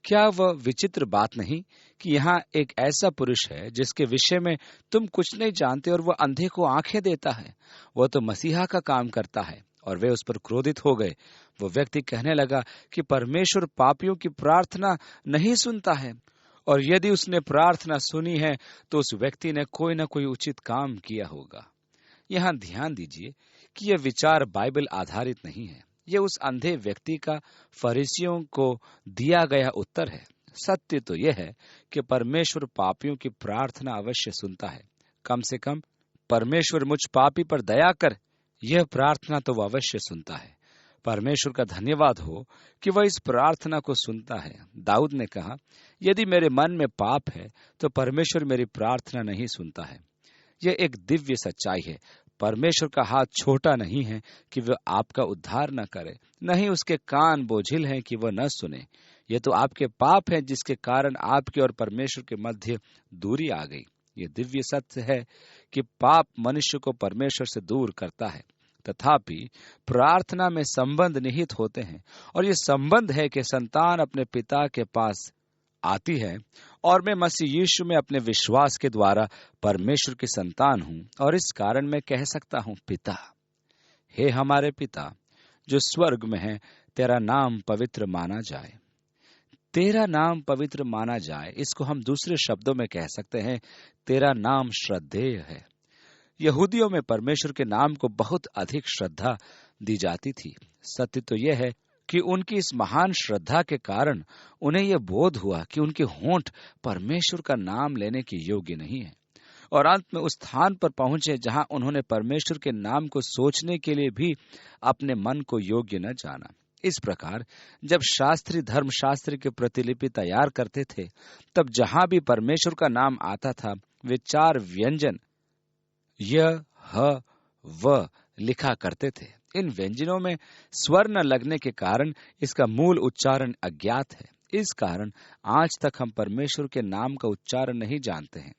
क्या वह विचित्र बात नहीं कि यहाँ एक ऐसा पुरुष है जिसके विषय में तुम कुछ नहीं जानते और वह अंधे को आंखें देता है। वह तो मसीहा का काम करता है। और वे उस पर क्रोधित हो गए। वो व्यक्ति कहने लगा कि परमेश्वर पापियों की प्रार्थना नहीं सुनता है, और यदि उसने प्रार्थना सुनी है तो उस व्यक्ति ने कोई न कोई उचित काम किया होगा। यहाँ ध्यान दीजिए कि यह विचार बाइबल आधारित नहीं है। यह उस अंधे व्यक्ति का फरीसियों को दिया गया उत्तर है। सत्य तो यह है कि परमेश्वर पापियों की प्रार्थना अवश्य सुनता है। कम से कम परमेश्वर मुझ पापी पर दया कर, यह प्रार्थना तो वह अवश्य सुनता है। परमेश्वर का धन्यवाद हो कि वह इस प्रार्थना को सुनता है। दाऊद ने कहा, यदि मेरे मन में पाप है तो परमेश्वर मेरी प्रार्थना नहीं सुनता है। यह एक दिव्य सच्चाई है। परमेश्वर का हाथ छोटा नहीं है कि वह आपका उद्धार न करे, नहीं उसके कान बोझिल हैं कि वह न सुने। यह तो आपके पाप है जिसके कारण आपके और परमेश्वर के मध्य दूरी आ गई। यह दिव्य सत्य है कि पाप मनुष्य को परमेश्वर से दूर करता है, तथापि प्रार्थना में संबंध निहित होते हैं। और यह संबंध है कि संतान अपने पिता के पास आती है, और मैं मसीह यीशु में अपने विश्वास के द्वारा परमेश्वर की संतान हूं। और इस कारण मैं कह सकता हूं, पिता, हे हमारे पिता जो स्वर्ग में है, तेरा नाम पवित्र माना जाए। तेरा नाम पवित्र माना जाए, इसको हम दूसरे शब्दों में कह सकते हैं, तेरा नाम श्रद्धेय है। यहूदियों में परमेश्वर के नाम को बहुत अधिक श्रद्धा दी जाती थी। सत्य तो यह है कि उनकी इस महान श्रद्धा के कारण उन्हें यह बोध हुआ कि उनके होंठ परमेश्वर का नाम लेने के योग्य नहीं है, और अंत में उस स्थान पर पहुंचे जहां उन्होंने परमेश्वर के नाम को सोचने के लिए भी अपने मन को योग्य न जाना। इस प्रकार जब शास्त्री धर्मशास्त्र की प्रतिलिपि तैयार करते थे, तब जहां भी परमेश्वर का नाम आता था, वे 4 व्यंजन य, ह, व लिखा करते थे। इन व्यंजनों में स्वर न लगने के कारण इसका मूल उच्चारण अज्ञात है। इस कारण आज तक हम परमेश्वर के नाम का उच्चारण नहीं जानते हैं।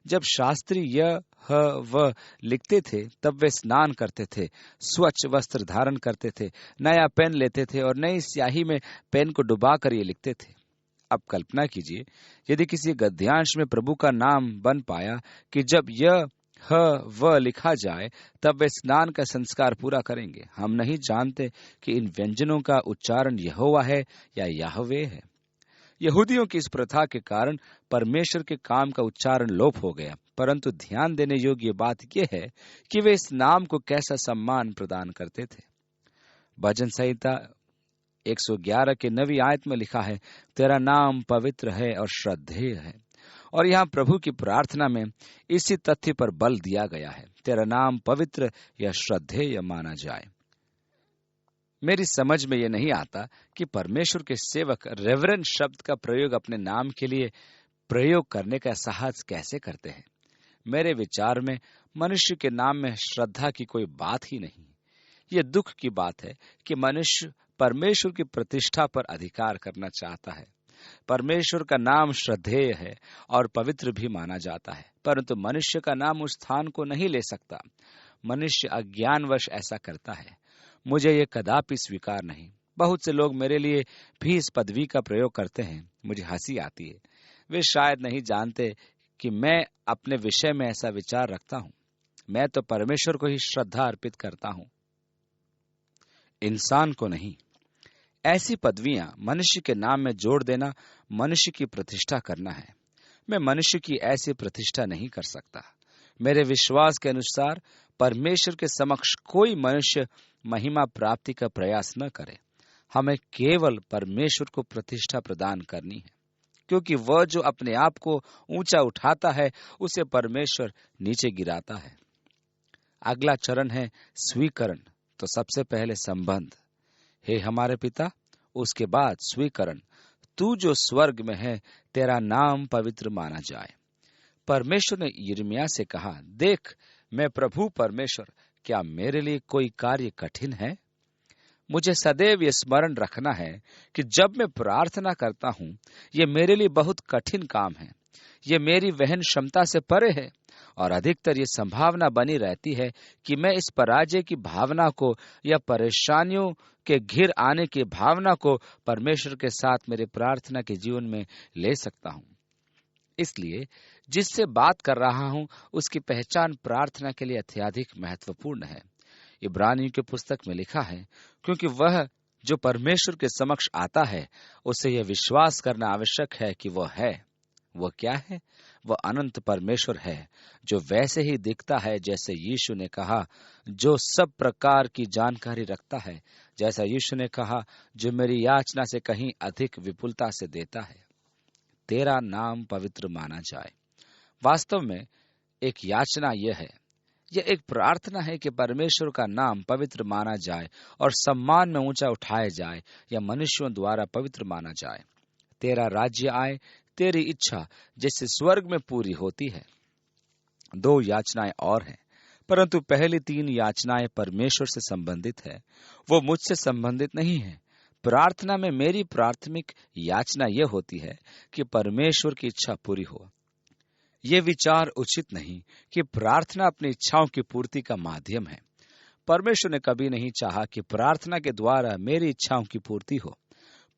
जब शास्त्री य, ह, व लिखते थे, तब वे स्नान करते थे, स्वच्छ वस्त्र धारण करते थे, नया पेन लेते थे और नई स्याही में पेन को डुबाकर ये लिखते थे। अब कल्पना कीजिए, यदि किसी गद्यांश में प्रभु का नाम बन पाया कि जब य, ह, व लिखा जाए तब वे स्नान का संस्कार पूरा करेंगे। हम नहीं जानते कि इन व्यंजनों का उच्चारण यहोवा है या याहवे है। यहूदियों की इस प्रथा के कारण परमेश्वर के काम का उच्चारण लोप हो गया, परंतु ध्यान देने योग्य बात यह है कि वे इस नाम को कैसा सम्मान प्रदान करते थे। भजन संहिता 111 के 9वीं आयत में लिखा है, तेरा नाम पवित्र है और श्रद्धेय है। और यहाँ प्रभु की प्रार्थना में इसी तथ्य पर बल दिया गया है, तेरा नाम पवित्र या श्रद्धेय माना जाए। मेरी समझ में यह नहीं आता कि परमेश्वर के सेवक रेवरेंड शब्द का प्रयोग अपने नाम के लिए प्रयोग करने का साहस कैसे करते हैं। मेरे विचार में मनुष्य के नाम में श्रद्धा की कोई बात ही नहीं। यह दुख की बात है कि मनुष्य परमेश्वर की प्रतिष्ठा पर अधिकार करना चाहता है। परमेश्वर का नाम श्रद्धेय है और पवित्र भी माना जाता है, परंतु मनुष्य का नाम उस स्थान को नहीं ले सकता। मनुष्य अज्ञानवश ऐसा करता है। मुझे ये कदापि स्वीकार नहीं। बहुत से लोग मेरे लिए भी इस पदवी का प्रयोग करते हैं। मुझे हंसी आती है। वे शायद नहीं जानते कि मैं अपने विषय में ऐसा विचार रखता हूं। मैं तो परमेश्वर को ही श्रद्धा अर्पित करता हूं, इंसान को नहीं। ऐसी पदवियां मनुष्य के नाम में जोड़ देना मनुष्य की प्रतिष्ठा करना है। मैं मनुष्य की ऐसी प्रतिष्ठा नहीं कर सकता। मेरे विश्वास के अनुसार परमेश्वर के समक्ष कोई मनुष्य महिमा प्राप्ति का प्रयास न करे। हमें केवल परमेश्वर को प्रतिष्ठा प्रदान करनी है, क्योंकि वह जो अपने आप को ऊंचा उठाता है उसे परमेश्वर नीचे गिराता है। अगला चरण है स्वीकरण। तो सबसे पहले संबंध, हे हमारे पिता, उसके बाद स्वीकरण, तू जो स्वर्ग में है, तेरा नाम पवित्र माना जाए। परमेश्वर ने यिर्मयाह से कहा, देख, मैं प्रभु परमेश्वर, क्या मेरे लिए कोई कार्य कठिन है? मुझे सदैव ये स्मरण रखना है कि जब मैं प्रार्थना करता हूँ, ये मेरे लिए बहुत कठिन काम है। ये मेरी वहन क्षमता से परे है और अधिकतर ये संभावना बनी रहती है कि मैं इस पराजय की भावना को या परेशानियों के घिर आने की भावना को परमेश्वर के साथ मेरे प्रार्थना के जीवन में ले सकता हूं। इसलिए जिससे बात कर रहा हूं उसकी पहचान प्रार्थना के लिए अत्यधिक महत्वपूर्ण है। इब्रानियों की पुस्तक में लिखा है, क्योंकि वह जो परमेश्वर के समक्ष आता है उसे यह विश्वास करना आवश्यक है कि वह है। वह क्या है? वह अनंत परमेश्वर है, जो वैसे ही दिखता है जैसे यीशु ने कहा, जो सब प्रकार की जानकारी रखता है, जैसा यीशु ने कहा, जो मेरी याचना से कहीं अधिक विपुलता से देता है। तेरा नाम पवित्र माना जाए। वास्तव में एक याचना यह है, यह एक प्रार्थना है कि परमेश्वर का नाम पवित्र माना जाए और सम्मान में ऊंचा उठाया जाए या मनुष्यों द्वारा पवित्र माना जाए। तेरा राज्य आए, तेरी इच्छा जैसे स्वर्ग में पूरी होती है। 2 याचनाएं और हैं, परंतु पहली 3 याचनाएं परमेश्वर से संबंधित है, वो मुझसे संबंधित नहीं है। प्रार्थना में मेरी प्राथमिक याचना यह होती है कि परमेश्वर की इच्छा पूरी हो। ये विचार उचित नहीं कि प्रार्थना अपनी इच्छाओं की पूर्ति का माध्यम है। परमेश्वर ने कभी नहीं चाहा कि प्रार्थना के द्वारा मेरी इच्छाओं की पूर्ति हो।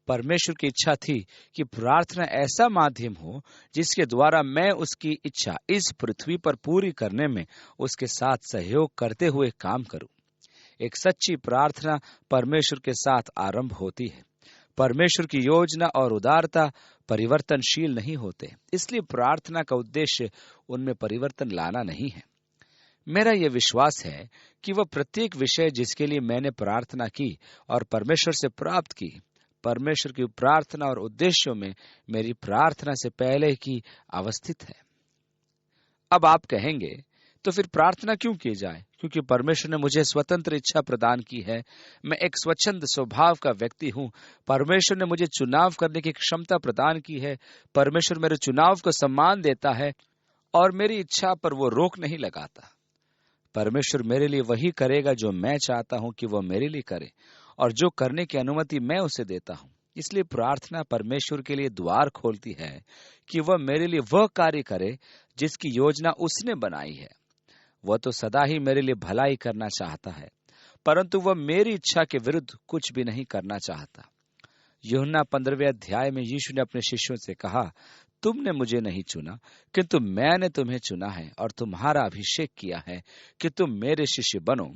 परमेश्वर की इच्छा थी कि प्रार्थना ऐसा माध्यम हो जिसके द्वारा मैं उसकी इच्छा इस पृथ्वी पर पूरी करने में उसके साथ सहयोग करते हुए काम करूं। एक सच्ची प्रार्थना परमेश्वर के साथ आरंभ होती है। परमेश्वर की योजना और उदारता परिवर्तनशील नहीं होते, इसलिए प्रार्थना का उद्देश्य उनमें परिवर्तन लाना नहीं है। मेरा यह विश्वास है कि वह प्रत्येक विषय जिसके लिए मैंने प्रार्थना की और परमेश्वर से प्राप्त की, परमेश्वर की प्रार्थना और उद्देश्यों में मेरी प्रार्थना से पहले की अवस्थित है। अब आप कहेंगे, तो फिर प्रार्थना क्यों की जाए? क्योंकि परमेश्वर ने मुझे स्वतंत्र इच्छा प्रदान की है। मैं एक स्वच्छंद स्वभाव का व्यक्ति हूं। परमेश्वर ने मुझे चुनाव करने की क्षमता प्रदान की है। परमेश्वर मेरे चुनाव को सम्मान देता है और मेरी इच्छा पर वो रोक नहीं लगाता। परमेश्वर मेरे लिए वही करेगा जो मैं चाहता हूं कि वह मेरे लिए करे, और जो करने की अनुमति मैं उसे देता हूं। इसलिए प्रार्थना परमेश्वर के लिए द्वार खोलती है कि वह मेरे लिए वह कार्य करे जिसकी योजना उसने बनाई है। वह तो सदा ही मेरे लिए भलाई करना चाहता है, परंतु वह मेरी इच्छा के विरुद्ध कुछ भी नहीं करना चाहता। यूहन्ना 15वें अध्याय में यीशु ने अपने शिष्यों से कहा, तुमने मुझे नहीं चुना, किंतु मैंने तुम्हें चुना है और तुम्हारा अभिषेक किया है कि तुम मेरे शिष्य बनो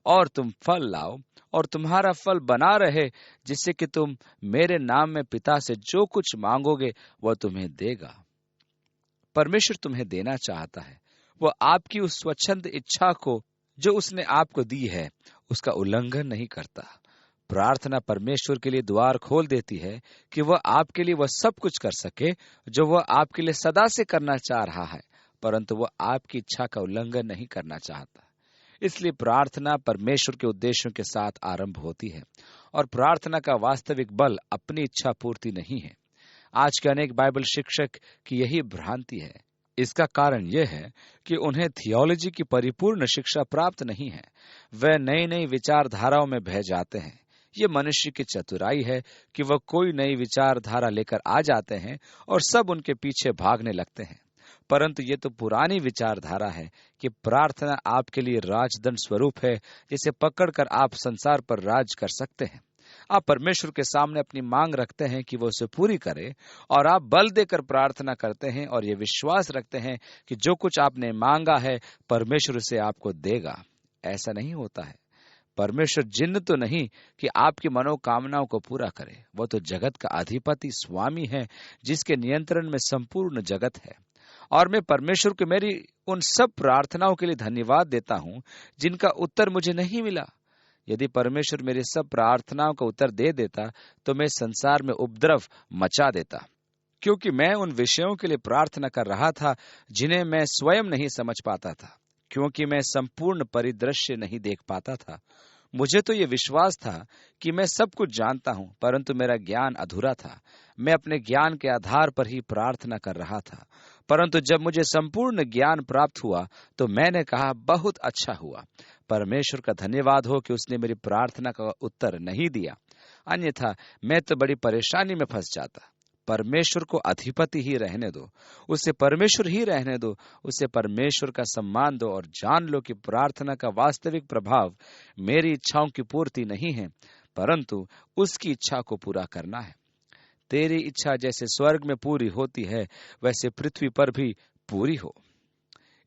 और तुम फल लाओ और तुम्हारा फल बना रहे, जिससे कि तुम मेरे नाम में पिता से जो कुछ मांगोगे वह तुम्हें देगा। परमेश्वर तुम्हें देना चाहता है। वह आपकी उस स्वच्छंद इच्छा को जो उसने आपको दी है उसका उल्लंघन नहीं करता। प्रार्थना परमेश्वर के लिए द्वार खोल देती है कि वह आपके लिए वह सब कुछ कर सके जो वह आपके लिए सदा से करना चाह रहा है, परंतु वह आपकी इच्छा का उल्लंघन नहीं करना चाहता। इसलिए प्रार्थना परमेश्वर के उद्देश्यों के साथ आरंभ होती है और प्रार्थना का वास्तविक बल अपनी इच्छा पूर्ति नहीं है। आज के अनेक बाइबल शिक्षक की यही भ्रांति है। इसका कारण यह है कि उन्हें थियोलॉजी की परिपूर्ण शिक्षा प्राप्त नहीं है। वे नई नई विचारधाराओं में बह जाते हैं। ये मनुष्य की चतुराई है कि वह कोई नई विचारधारा लेकर आ जाते हैं और सब उनके पीछे भागने लगते हैं, परंतु ये तो पुरानी विचारधारा है कि प्रार्थना आपके लिए राजदंड स्वरूप है, जिसे पकड़कर आप संसार पर राज कर सकते हैं। आप परमेश्वर के सामने अपनी मांग रखते हैं कि वो उसे पूरी करे, और आप बल देकर प्रार्थना करते हैं और ये विश्वास रखते हैं कि जो कुछ आपने मांगा है परमेश्वर उसे आपको देगा। ऐसा नहीं होता है। परमेश्वर जिन्न तो नहीं कि आपकी मनोकामनाओं को पूरा करे। वह तो जगत का अधिपति स्वामी है, जिसके नियंत्रण में संपूर्ण जगत है। और मैं परमेश्वर को मेरी उन सब प्रार्थनाओं के लिए धन्यवाद देता हूं जिनका उत्तर मुझे नहीं मिला। यदि परमेश्वर मेरी सब प्रार्थनाओं का उत्तर दे देता तो मैं संसार में उपद्रव मचा देता, क्योंकि मैं उन विषयों के लिए प्रार्थना कर रहा था जिन्हें मैं स्वयं नहीं समझ पाता था, क्योंकि मैं संपूर्ण परिदृश्य नहीं देख पाता था। मुझे तो ये विश्वास था कि मैं सब कुछ जानता हूं, परंतु मेरा ज्ञान अधूरा था। मैं अपने ज्ञान के आधार पर ही प्रार्थना कर रहा था, परंतु जब मुझे संपूर्ण ज्ञान प्राप्त हुआ तो मैंने कहा, बहुत अच्छा हुआ। परमेश्वर का धन्यवाद हो कि उसने मेरी प्रार्थना का उत्तर नहीं दिया, अन्यथा मैं तो बड़ी परेशानी में फंस जाता। परमेश्वर को अधिपति ही रहने दो, उसे परमेश्वर ही रहने दो, उसे परमेश्वर का सम्मान दो और जान लो कि प्रार्थना का वास्तविक प्रभाव मेरी इच्छाओं की पूर्ति नहीं है, परंतु उसकी इच्छा को पूरा करना है। तेरी इच्छा जैसे स्वर्ग में पूरी होती है, वैसे पृथ्वी पर भी पूरी हो।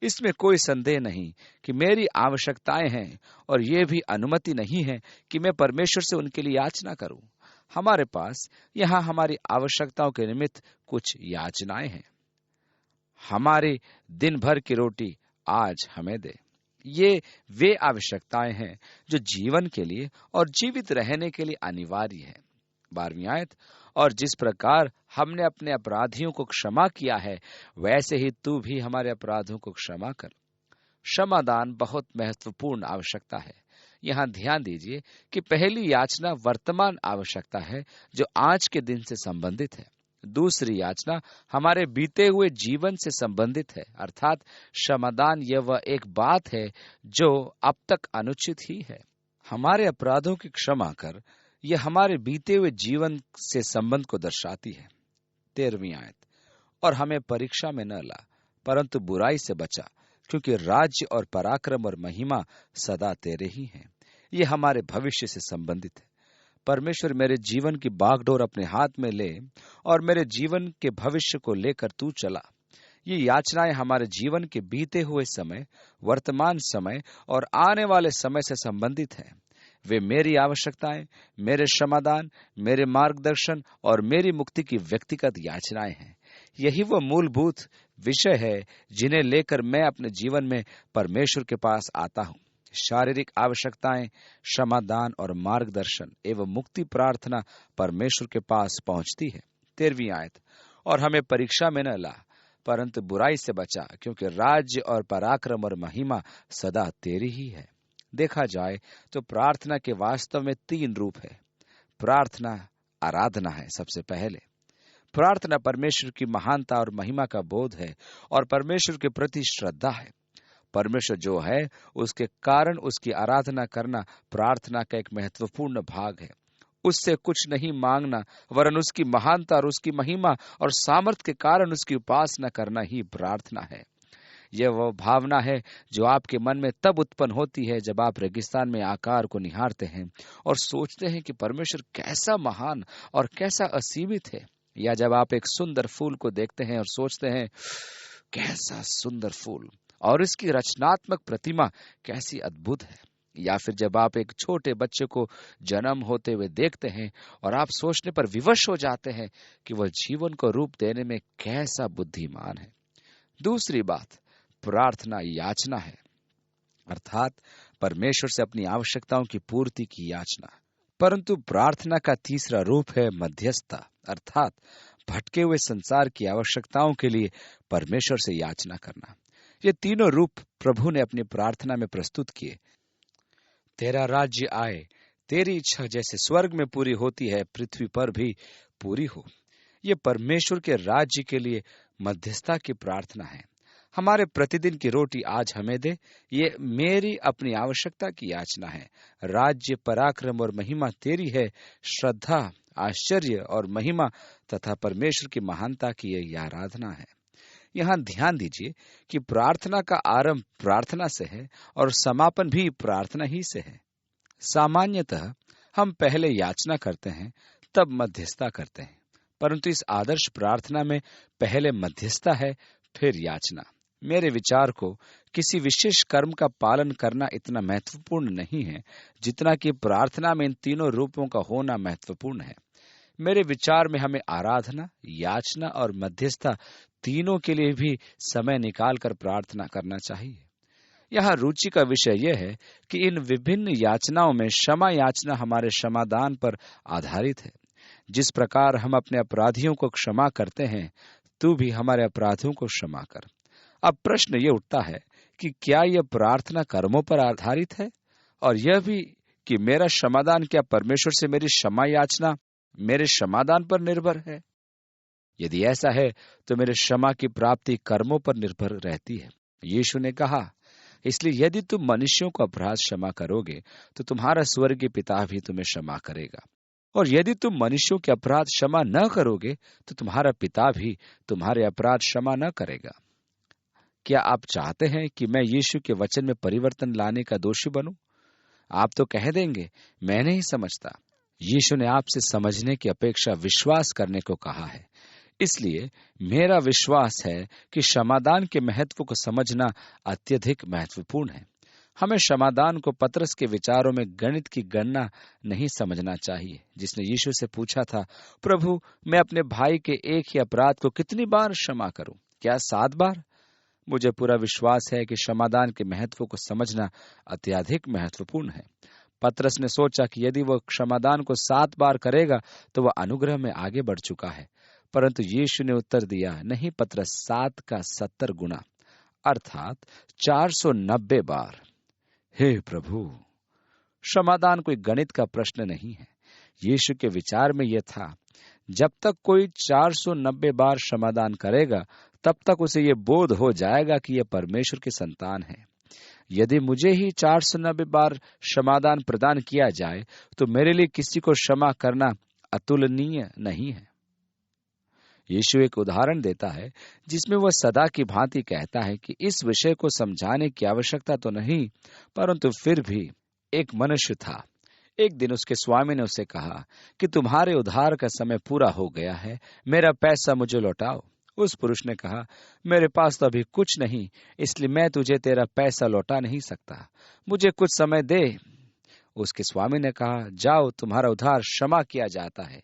इसमें कोई संदेह नहीं कि मेरी आवश्यकताएं हैं और ये भी अनुमति नहीं है कि मैं परमेश्वर से उनके लिए याचना करूं। हमारे पास यहाँ हमारी आवश्यकताओं के निमित्त कुछ याचनाएं हैं। हमारी दिन भर की रोटी आज हमें दे। ये वे आवश्यकताएं हैं जो जीवन के लिए और जीवित रहने के लिए अनिवार्य है। 12वीं आयत, और जिस प्रकार हमने अपने अपराधियों को क्षमा किया है, वैसे ही तू भी हमारे अपराधों को क्षमा कर। क्षमादान बहुत महत्वपूर्ण आवश्यकता है। यहाँ ध्यान दीजिए कि पहली याचना वर्तमान आवश्यकता है जो आज के दिन से संबंधित है। दूसरी याचना हमारे बीते हुए जीवन से संबंधित है, अर्थात क्षमादान यह वह एक बात है जो अब तक अनुचित ही है। हमारे अपराधों की क्षमा कर, यह हमारे बीते हुए जीवन से संबंध को दर्शाती है। 13वीं आयत, और हमें परीक्षा में न ला, परंतु बुराई से बचा, क्योंकि राज्य और पराक्रम और महिमा सदा तेरे ही हैं। यह हमारे भविष्य से संबंधित है। परमेश्वर मेरे जीवन की बागडोर अपने हाथ में ले और मेरे जीवन के भविष्य को लेकर तू चला। ये याचनाएं हमारे जीवन के बीते हुए समय, वर्तमान समय और आने वाले समय से संबंधित हैं। वे मेरी आवश्यकताएं, मेरे क्षमादान, मेरे मार्गदर्शन और मेरी मुक्ति की व्यक्तिगत याचनाएं हैं। यही वो मूलभूत विषय है जिन्हें लेकर मैं अपने जीवन में परमेश्वर के पास आता हूँ। शारीरिक आवश्यकताएं, क्षमादान और मार्गदर्शन एवं मुक्ति प्रार्थना परमेश्वर के पास पहुंचती है। 13वीं आयत, और हमें परीक्षा में न ला, परंतु बुराई से बचा, क्योंकि राज्य और पराक्रम और महिमा सदा तेरी ही है। देखा जाए तो प्रार्थना के वास्तव में 3 रूप है। प्रार्थना आराधना है। सबसे पहले प्रार्थना परमेश्वर की महानता और महिमा का बोध है और परमेश्वर के प्रति श्रद्धा है। परमेश्वर जो है उसके कारण उसकी आराधना करना प्रार्थना का एक महत्वपूर्ण भाग है। उससे कुछ नहीं मांगना, वरन उसकी महानता और उसकी महिमा और सामर्थ के कारण उसकी उपासना करना ही प्रार्थना है। यह वह भावना है जो आपके मन में तब उत्पन्न होती है जब आप रेगिस्तान में आकार को निहारते हैं और सोचते हैं कि परमेश्वर कैसा महान और कैसा असीमित है, या जब आप एक सुंदर फूल को देखते हैं और सोचते हैं कैसा सुंदर फूल और इसकी रचनात्मक प्रतिमा कैसी अद्भुत है, या फिर जब आप एक छोटे बच्चे को जन्म होते हुए देखते हैं और आप सोचने पर विवश हो जाते हैं कि वह जीवन को रूप देने में कैसा बुद्धिमान है। दूसरी बात, प्रार्थना याचना है, अर्थात परमेश्वर से अपनी आवश्यकताओं की पूर्ति की याचना। परंतु प्रार्थना का तीसरा रूप है मध्यस्थता, अर्थात भटके हुए संसार की आवश्यकताओं के लिए परमेश्वर से याचना करना। ये तीनों रूप प्रभु ने अपनी प्रार्थना में प्रस्तुत किए। तेरा राज्य आए, तेरी इच्छा जैसे स्वर्ग में पूरी होती है, पृथ्वी पर भी पूरी हो। ये परमेश्वर के राज्य के लिए मध्यस्थता की प्रार्थना है। हमारे प्रतिदिन की रोटी आज हमें दे, ये मेरी अपनी आवश्यकता की याचना है। राज्य, पराक्रम और महिमा तेरी है। श्रद्धा, आश्चर्य और महिमा तथा परमेश्वर की महानता की यह आराधना है। यहाँ ध्यान दीजिए कि प्रार्थना का आरंभ प्रार्थना से है और समापन भी प्रार्थना ही से है। सामान्यतः हम पहले याचना करते हैं, तब मध्यस्थता करते हैं, परंतु इस आदर्श प्रार्थना में पहले मध्यस्थता है, फिर याचना। मेरे विचार को किसी विशेष कर्म का पालन करना इतना महत्वपूर्ण नहीं है जितना कि प्रार्थना में इन तीनों रूपों का होना महत्वपूर्ण है। मेरे विचार में हमें आराधना, याचना और मध्यस्थता तीनों के लिए भी समय निकालकर प्रार्थना करना चाहिए। यहाँ रुचि का विषय यह है कि इन विभिन्न याचनाओं में क्षमा याचना हमारे क्षमादान पर आधारित है। जिस प्रकार हम अपने अपराधियों को क्षमा करते हैं, तू भी हमारे अपराधों को क्षमा कर। अब प्रश्न ये उठता है कि क्या यह प्रार्थना कर्मों पर आधारित है, और यह भी कि मेरा क्षमादान क्या परमेश्वर से मेरी क्षमा याचना मेरे क्षमादान पर निर्भर है? यदि ऐसा है तो मेरे क्षमा की प्राप्ति कर्मों पर निर्भर रहती है। यीशु ने कहा, इसलिए यदि तुम मनुष्यों को अपराध क्षमा करोगे तो तुम्हारा स्वर्गीय पिता भी तुम्हें क्षमा करेगा। और यदि तुम मनुष्यों के अपराध क्षमा न करोगे तो तुम्हारा पिता भी तुम्हारे अपराध क्षमा न करेगा। क्या आप चाहते हैं कि मैं यीशु के वचन में परिवर्तन लाने का दोषी बनूं? आप तो कह देंगे, मैं नहीं समझता। यीशु ने आपसे समझने की अपेक्षा विश्वास करने को कहा है। इसलिए मेरा विश्वास है कि क्षमादान के महत्व को समझना अत्यधिक महत्वपूर्ण है। हमें क्षमादान को पतरस के विचारों में गणित की गणना नहीं समझना चाहिए, जिसने यीशु से पूछा था, प्रभु, मैं अपने भाई के एक ही अपराध को कितनी बार क्षमा करूं? क्या 7 बार? मुझे पूरा विश्वास है कि क्षमादान के महत्व को समझना अत्यधिक महत्वपूर्ण है। पतरस ने सोचा कि यदि वह क्षमादान को 7 बार करेगा तो वह अनुग्रह में आगे बढ़ चुका है, परंतु यीशु ने उत्तर दिया, नहीं पतरस, 7 का 70 गुना, अर्थात 490 बार। हे प्रभु, क्षमादान कोई गणित का प्रश्न नहीं है। यीशु के विचार में यह था, जब तक कोई 490 बार क्षमादान करेगा तब तक उसे यह बोध हो जाएगा कि यह परमेश्वर की संतान है। यदि मुझे ही 490 बार क्षमादान प्रदान किया जाए तो मेरे लिए किसी को क्षमा करना अतुलनीय नहीं है। यीशु एक उदाहरण देता है जिसमें वह सदा की भांति कहता है कि इस विषय को समझाने की आवश्यकता तो नहीं, परंतु फिर भी एक मनुष्य था। एक दिन उसके स्वामी ने उसे कहा कि तुम्हारे उधार का समय पूरा हो गया है, मेरा पैसा मुझे लौटाओ। उस पुरुष ने कहा, मेरे पास तो अभी कुछ नहीं, इसलिए मैं तुझे तेरा पैसा लौटा नहीं सकता, मुझे कुछ समय दे। उसके स्वामी ने कहा, जाओ, तुम्हारा उधार क्षमा किया जाता है।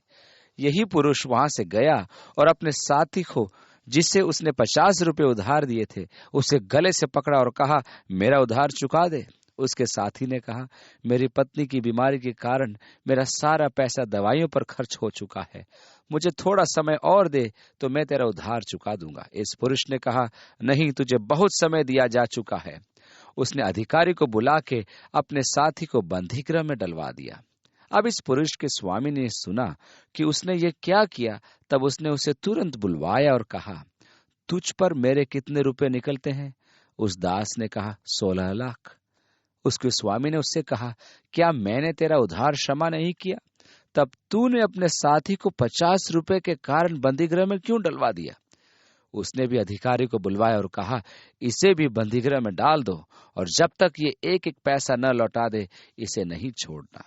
यही पुरुष वहां से गया और अपने साथी को, जिसे उसने 50 रुपए उधार दिए थे, उसे गले से पकड़ा और कहा, मेरा उधार चुका दे। उसके साथी ने कहा, मेरी पत्नी की बीमारी के कारण मेरा सारा पैसा दवाइयों पर खर्च हो चुका है, मुझे थोड़ा समय और दे तो मैं तेरा उधार चुका दूंगा। इस पुरुष ने कहा, नहीं, तुझे बहुत समय दिया जा चुका है। उसने अधिकारी को बुला के अपने साथी को बंदीगृह में डलवा दिया। अब इस पुरुष के स्वामी ने सुना कि उसने ये क्या किया, तब उसने उसे तुरंत बुलवाया और कहा, तुझ पर मेरे कितने रुपए निकलते हैं? उस दास ने कहा, 16 लाख। उसके स्वामी ने उससे कहा, क्या मैंने तेरा उधार क्षमा नहीं किया? तब तूने अपने साथी को 50 रुपए के कारण बंदीगृह में क्यों डलवा दिया? उसने भी अधिकारी को बुलवाया और कहा, इसे भी बंदीगृह में डाल दो, और जब तक ये एक एक पैसा न लौटा दे, इसे नहीं छोड़ना।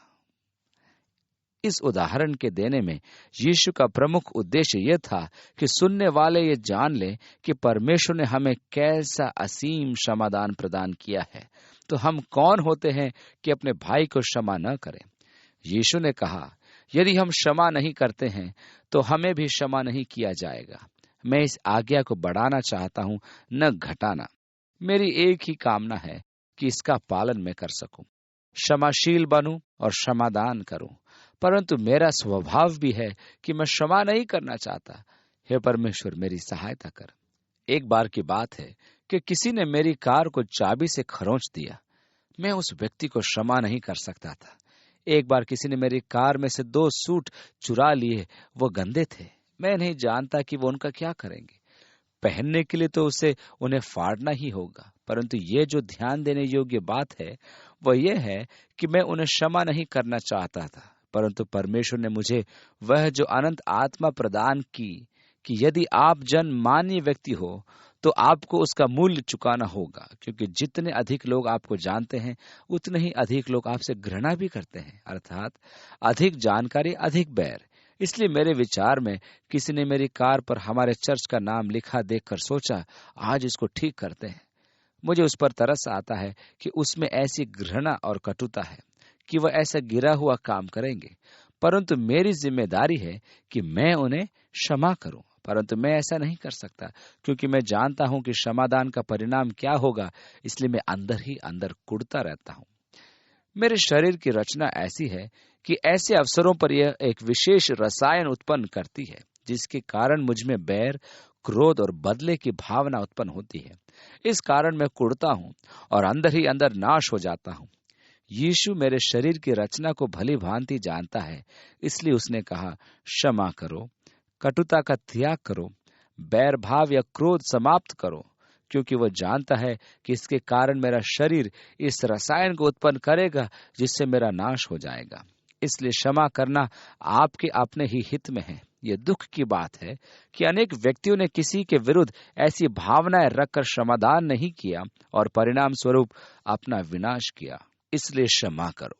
इस उदाहरण के देने में यीशु का प्रमुख उद्देश्य यह था कि सुनने वाले ये जान लें कि परमेश्वर ने हमें कैसा असीम क्षमादान प्रदान किया है। तो हम कौन होते हैं कि अपने भाई को क्षमा न करें? यीशु ने कहा, यदि हम क्षमा नहीं करते हैं तो हमें भी क्षमा नहीं किया जाएगा। मैं इस आज्ञा को बढ़ाना चाहता हूं, न घटाना। मेरी एक ही कामना है कि इसका पालन मैं कर सकूं, क्षमाशील बनूं और क्षमादान करूं। परंतु मेरा स्वभाव भी है कि मैं क्षमा नहीं करना चाहता। हे परमेश्वर, मेरी सहायता कर। एक बार की बात है कि किसी ने मेरी कार को चाबी से खरोंच दिया। मैं उस व्यक्ति को क्षमा नहीं कर सकता था। एक बार किसी ने मेरी कार में से 2 सूट चुरा लिए। वो गंदे थे। मैं नहीं जानता कि वो उनका क्या करेंगे। पहनने के लिए तो उसे उन्हें फाड़ना ही होगा, परंतु ये जो ध्यान देने योग्य बात है वह यह है कि मैं उन्हें क्षमा नहीं करना चाहता था, परंतु परमेश्वर ने मुझे वह जो अनंत आत्मा प्रदान की कि यदि आप जनमान्य व्यक्ति हो तो आपको उसका मूल्य चुकाना होगा, क्योंकि जितने अधिक लोग आपको जानते हैं उतने ही अधिक लोग आपसे घृणा भी करते हैं, अर्थात अधिक जानकारी अधिक बैर। इसलिए मेरे विचार में किसी ने मेरी कार पर हमारे चर्च का नाम लिखा देखकर सोचा, आज इसको ठीक करते हैं। मुझे उस पर तरस आता है कि उसमें ऐसी घृणा और कटुता है कि वह ऐसा गिरा हुआ काम करेंगे, परंतु मेरी जिम्मेदारी है कि मैं उन्हें क्षमा करूं। परंतु मैं ऐसा नहीं कर सकता, क्योंकि मैं जानता हूं कि क्षमादान का परिणाम क्या होगा। इसलिए मैं अंदर ही अंदर कुढ़ता रहता हूं। मेरे शरीर की रचना ऐसी है कि ऐसे अवसरों पर यह एक विशेष रसायन उत्पन्न करती है, जिसके कारण मुझ में बैर, क्रोध और बदले की भावना उत्पन्न होती है। इस कारण मैं कुढ़ता हूं और अंदर ही अंदर नाश हो जाता हूं। यीशु मेरे शरीर की रचना को भली भांति जानता है, इसलिए उसने कहा, क्षमा करो, कटुता का त्याग करो, बैर भाव या क्रोध समाप्त करो, क्योंकि वह जानता है कि इसके कारण मेरा शरीर इस रसायन को उत्पन्न करेगा जिससे मेरा नाश हो जाएगा। इसलिए क्षमा करना आपके अपने ही हित में है। यह दुख की बात है कि अनेक व्यक्तियों ने किसी के विरुद्ध ऐसी भावनाएं रखकर क्षमादान नहीं किया और परिणाम स्वरूप अपना विनाश किया। इसलिए क्षमा करो।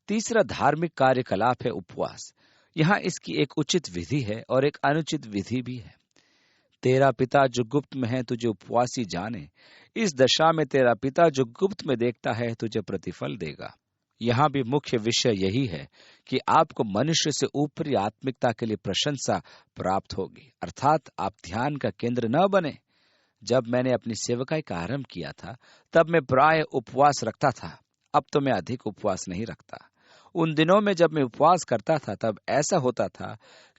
तीसरा धार्मिक कार्यकलाप है उपवास। यहाँ इसकी एक उचित विधि है और एक अनुचित विधि भी है। तेरा पिता जो गुप्त में है तुझे उपवासी जाने। इस दशा में तेरा पिता जो गुप्त में देखता है तुझे प्रतिफल देगा। यहाँ भी मुख्य विषय यही है कि आपको मनुष्य से ऊपरी आत्मिकता के लिए प्रशंसा प्राप्त होगी, अर्थात आप ध्यान का केंद्र न बने। जब मैंने अपनी सेवकाई का आरंभ किया था तब मैं प्राय उपवास रखता था। अब तो मैं अधिक उपवास नहीं रखता। उन दिनों में जब मैं उपवास करता था तब ऐसा होता था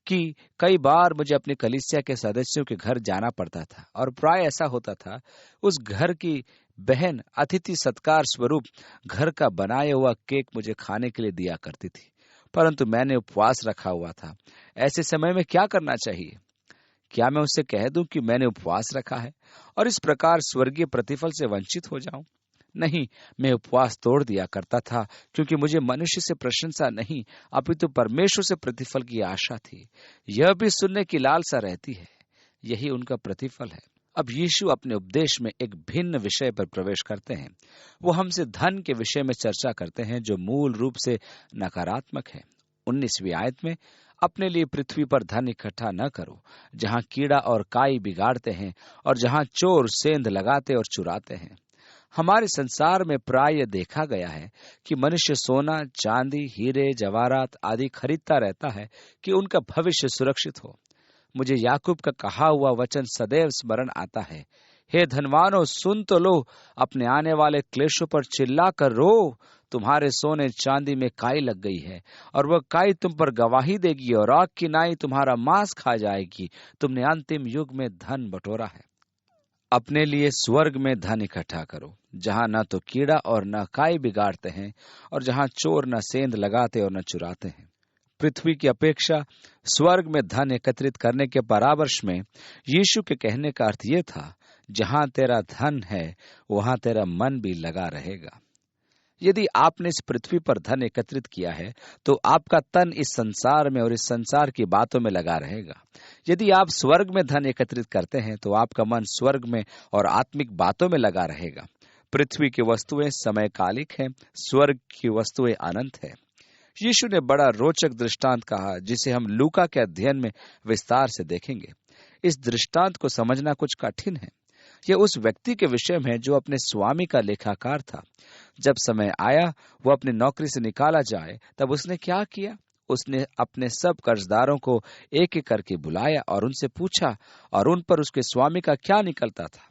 कि कई बार मुझे अपनी कलीसिया के सदस्यों के घर जाना पड़ता था और प्राय ऐसा होता था उस घर की बहन अतिथि सत्कार स्वरूप घर का बनाया हुआ केक मुझे खाने के लिए दिया करती थी, परंतु मैंने उपवास रखा हुआ था। ऐसे समय में क्या करना चाहिए? क्या मैं उससे कह दूं कि मैंने उपवास रखा है और इस प्रकार स्वर्गीय प्रतिफल से वंचित हो जाऊं? नहीं, मैं उपवास तोड़ दिया करता था क्योंकि मुझे मनुष्य से प्रशंसा नहीं अपितु परमेश्वर से प्रतिफल की आशा थी। यह भी सुनने की लालसा रहती है, यही उनका प्रतिफल है। अब यीशु अपने उपदेश में एक भिन्न विषय पर प्रवेश करते हैं। वो हमसे धन के विषय में चर्चा करते हैं जो मूल रूप से नकारात्मक है। 19वीं आयत में, अपने लिए पृथ्वी पर धन इकट्ठा न करो, जहां कीड़ा और काई बिगाड़ते हैं और जहां चोर सेंध लगाते और चुराते हैं। हमारे संसार में प्राय देखा गया है कि मनुष्य सोना, चांदी, हीरे, जवाहरात आदि खरीदता रहता है कि उनका भविष्य सुरक्षित हो। मुझे याकूब का कहा हुआ वचन सदैव स्मरण आता है, हे धनवानों सुन तो लो, अपने आने वाले क्लेशों पर चिल्ला कर रो। तुम्हारे सोने चांदी में काई लग गई है और वह काई तुम पर गवाही देगी और आग की नाई तुम्हारा मांस खा जाएगी। तुमने अंतिम युग में धन बटोरा है। अपने लिए स्वर्ग में धन इकट्ठा करो, जहां न तो कीड़ा और न काई बिगाड़ते हैं और जहां चोर न सेंध लगाते और न चुराते हैं। पृथ्वी की अपेक्षा स्वर्ग में धन एकत्रित करने के परामर्श में यीशु के कहने का अर्थ यह था, जहां तेरा धन है वहां तेरा मन भी लगा रहेगा। यदि आपने इस पृथ्वी पर धन एकत्रित किया है तो आपका तन इस संसार में और इस संसार की बातों में लगा रहेगा। यदि आप स्वर्ग में धन एकत्रित करते हैं तो आपका मन स्वर्ग में और आत्मिक बातों में लगा रहेगा। पृथ्वी की वस्तुएं समयकालिक हैं, स्वर्ग की वस्तुएं अनंत है। यीशु ने बड़ा रोचक दृष्टांत कहा जिसे हम लूका के अध्ययन में विस्तार से देखेंगे। इस दृष्टांत को समझना कुछ कठिन है। यह उस व्यक्ति के विषय में जो अपने स्वामी का लेखाकार था। जब समय आया वो अपनी नौकरी से निकाला जाए तब उसने क्या किया? उसने अपने सब कर्जदारों को एक एक करके बुलाया और उनसे पूछा और उन पर उसके स्वामी का क्या निकलता था।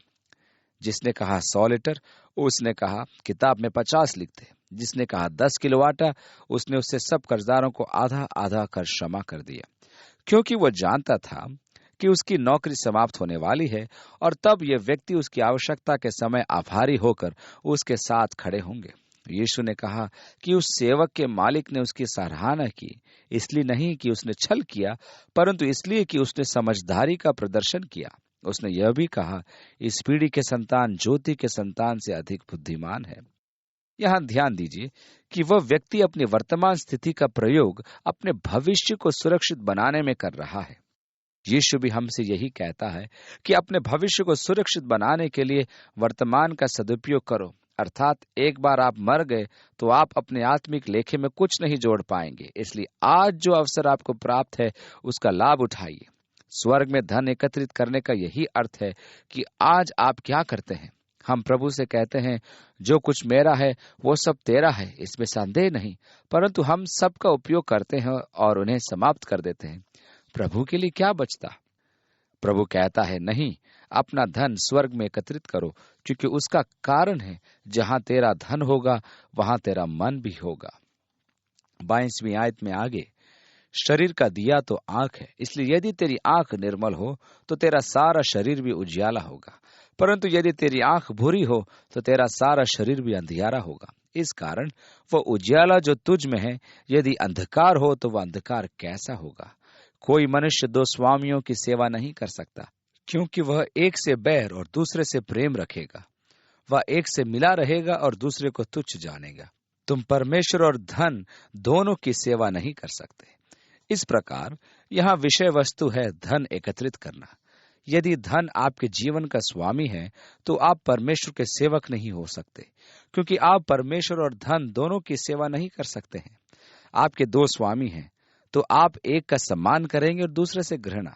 जिसने कहा 100 लीटर, उसने कहा किताब में 50 लिख दे। जिसने कहा 10 किलो आटा, उसने उससे सब कर्जदारों को आधा आधा कर क्षमा कर दिया, क्योंकि वह जानता था कि उसकी नौकरी समाप्त होने वाली है और तब यह व्यक्ति उसकी आवश्यकता के समय आभारी होकर उसके साथ खड़े होंगे। यीशु ने कहा कि उस सेवक के मालिक ने उसकी सराहना की, इसलिए नहीं कि उसने छल किया, परंतु इसलिए कि उसने समझदारी का प्रदर्शन किया। उसने यह भी कहा, इस पीढ़ी के संतान ज्योति के संतान से अधिक बुद्धिमान है। यहाँ ध्यान दीजिए कि वह व्यक्ति अपनी वर्तमान स्थिति का प्रयोग अपने भविष्य को सुरक्षित बनाने में कर रहा है। यीशु भी हमसे यही कहता है कि अपने भविष्य को सुरक्षित बनाने के लिए वर्तमान का सदुपयोग करो, अर्थात एक बार आप मर गए तो आप अपने आत्मिक लेखे में कुछ नहीं जोड़ पाएंगे। इसलिए आज जो अवसर आपको प्राप्त है उसका लाभ उठाइए। स्वर्ग में धन एकत्रित करने का यही अर्थ है कि आज आप क्या करते हैं। हम प्रभु से कहते हैं, जो कुछ मेरा है वो सब तेरा है, इसमें संदेह नहीं, परंतु हम सबका उपयोग करते हैं और उन्हें समाप्त कर देते हैं। प्रभु के लिए क्या बचता? प्रभु कहता है, नहीं, अपना धन स्वर्ग में एकत्रित करो, क्योंकि उसका कारण है जहां तेरा धन होगा वहां तेरा मन भी होगा। 22वीं आयत में आगे, शरीर का दिया तो आंख है, इसलिए यदि तेरी आंख निर्मल हो तो तेरा सारा शरीर भी उजियाला होगा, परंतु यदि तेरी आंख बुरी हो तो तेरा सारा शरीर भी अंधियारा होगा। इस कारण वह उजियाला जो तुझ में है, यदि अंधकार हो तो वह अंधकार कैसा होगा। कोई मनुष्य दो स्वामियों की सेवा नहीं कर सकता, क्योंकि वह एक से बैर और दूसरे से प्रेम रखेगा, वह एक से मिला रहेगा और दूसरे को तुच्छ जानेगा। तुम परमेश्वर और धन दोनों की सेवा नहीं कर सकते। इस प्रकार यहाँ विषय वस्तु है धन एकत्रित करना। यदि धन आपके जीवन का स्वामी है तो आप परमेश्वर के सेवक नहीं हो सकते, क्योंकि आप परमेश्वर और धन दोनों की सेवा नहीं कर सकते हैं। आपके दो स्वामी हैं, तो आप एक का सम्मान करेंगे और दूसरे से घृणा।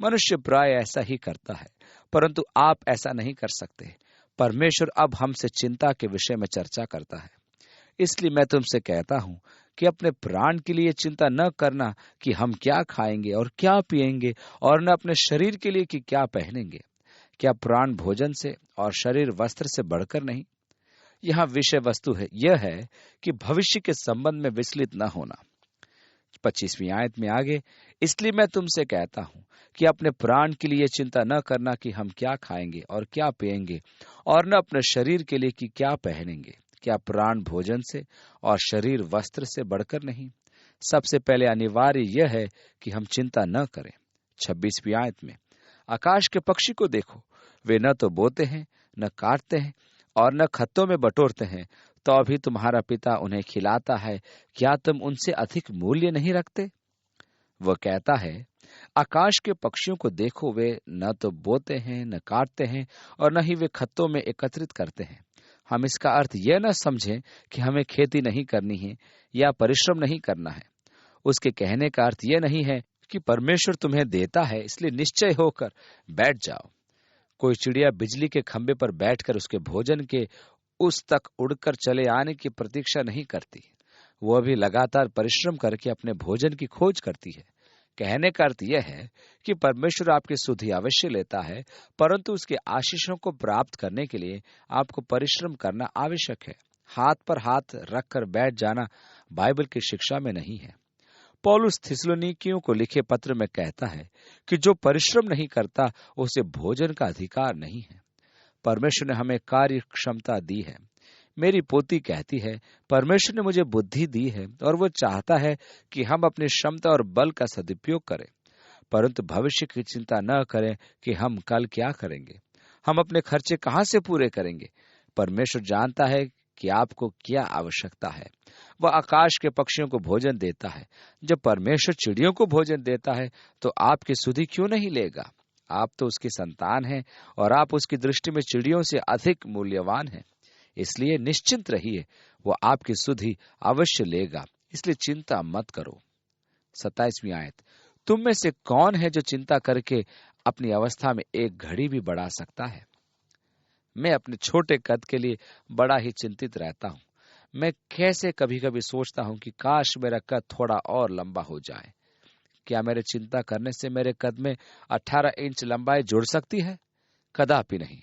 मनुष्य प्राय ऐसा ही करता है, परंतु आप ऐसा नहीं कर सकते। परमेश्वर अब हमसे चिंता के विषय में चर्चा करता है। इसलिए मैं तुमसे कहता हूं कि अपने प्राण के लिए चिंता न करना कि हम क्या खाएंगे और क्या पिएंगे, और न अपने शरीर के लिए कि क्या पहनेंगे। क्या प्राण भोजन से और शरीर वस्त्र से बढ़कर नहीं? यहाँ विषय वस्तु है यह है कि भविष्य के संबंध में विचलित न होना। 25वीं आयत में आगे, इसलिए मैं तुमसे कहता हूं कि अपने प्राण के लिए चिंता न करना कि हम क्या खाएंगे और क्या पिएंगे, और न अपने शरीर के लिए कि क्या पहनेंगे। क्या प्राण भोजन से और शरीर वस्त्र से बढ़कर नहीं? सबसे पहले अनिवार्य यह है कि हम चिंता न करें। 26वीं आयत में, आकाश के पक्षी को देखो, वे न तो बोते हैं, न काटते हैं और न खत्तों में बटोरते हैं, तो अभी तुम्हारा पिता उन्हें खिलाता है। क्या तुम उनसे अधिक मूल्य नहीं रखते? वह कहता है, आकाश के पक्षियों को देखो, वे न तो बोते हैं, न काटते हैं और न ही वे खत्तों में एकत्रित करते हैं। हम इसका अर्थ यह न समझें कि हमें खेती नहीं करनी है या परिश्रम नहीं करना है। उसके कहने का अर्थ यह नहीं है कि परमेश्वर तुम्हें देता है इसलिए निश्चय होकर बैठ जाओ। कोई चिड़िया बिजली के खंभे पर बैठकर उसके भोजन के उस तक उड़कर चले आने की प्रतीक्षा नहीं करती। वह भी लगातार परिश्रम करके अपने भोजन की खोज करती है। कहने का अर्थ यह है कि परमेश्वर आपकी सुधि अवश्य लेता है, परंतु उसके आशीषों को प्राप्त करने के लिए आपको परिश्रम करना आवश्यक है। हाथ पर हाथ रखकर बैठ जाना बाइबल की शिक्षा में नहीं है। पौलुस थिस्सलुनीकियों को लिखे पत्र में कहता है कि जो परिश्रम नहीं करता उसे भोजन का अधिकार नहीं है। परमेश्वर ने हमें कार्य क्षमता दी है। मेरी पोती कहती है, परमेश्वर ने मुझे बुद्धि दी है और वो चाहता है कि हम अपनी क्षमता और बल का सदुपयोग करें, परंतु भविष्य की चिंता न करें कि हम कल क्या करेंगे, हम अपने खर्चे कहाँ से पूरे करेंगे। परमेश्वर जानता है कि आपको क्या आवश्यकता है। वह आकाश के पक्षियों को भोजन देता है। जब परमेश्वर चिड़ियों को भोजन देता है तो आपकी सुधि क्यों नहीं लेगा? आप तो उसकी संतान हैं और आप उसकी दृष्टि में चिड़ियों से अधिक मूल्यवान हैं। इसलिए निश्चिंत रहिए, वो आपकी सुधि अवश्य लेगा, इसलिए चिंता मत करो। 27वीं आयत, तुम में से कौन है जो चिंता करके अपनी अवस्था में एक घड़ी भी बढ़ा सकता है? मैं अपने छोटे कद के लिए बड़ा ही चिंतित रहता हूँ। मैं कैसे कभी कभी सोचता हूँ कि काश मेरा कद थोड़ा और लंबा हो जाए। क्या मेरे चिंता करने से मेरे कद में 18 इंच लंबाई जुड़ सकती है? कदापि नहीं।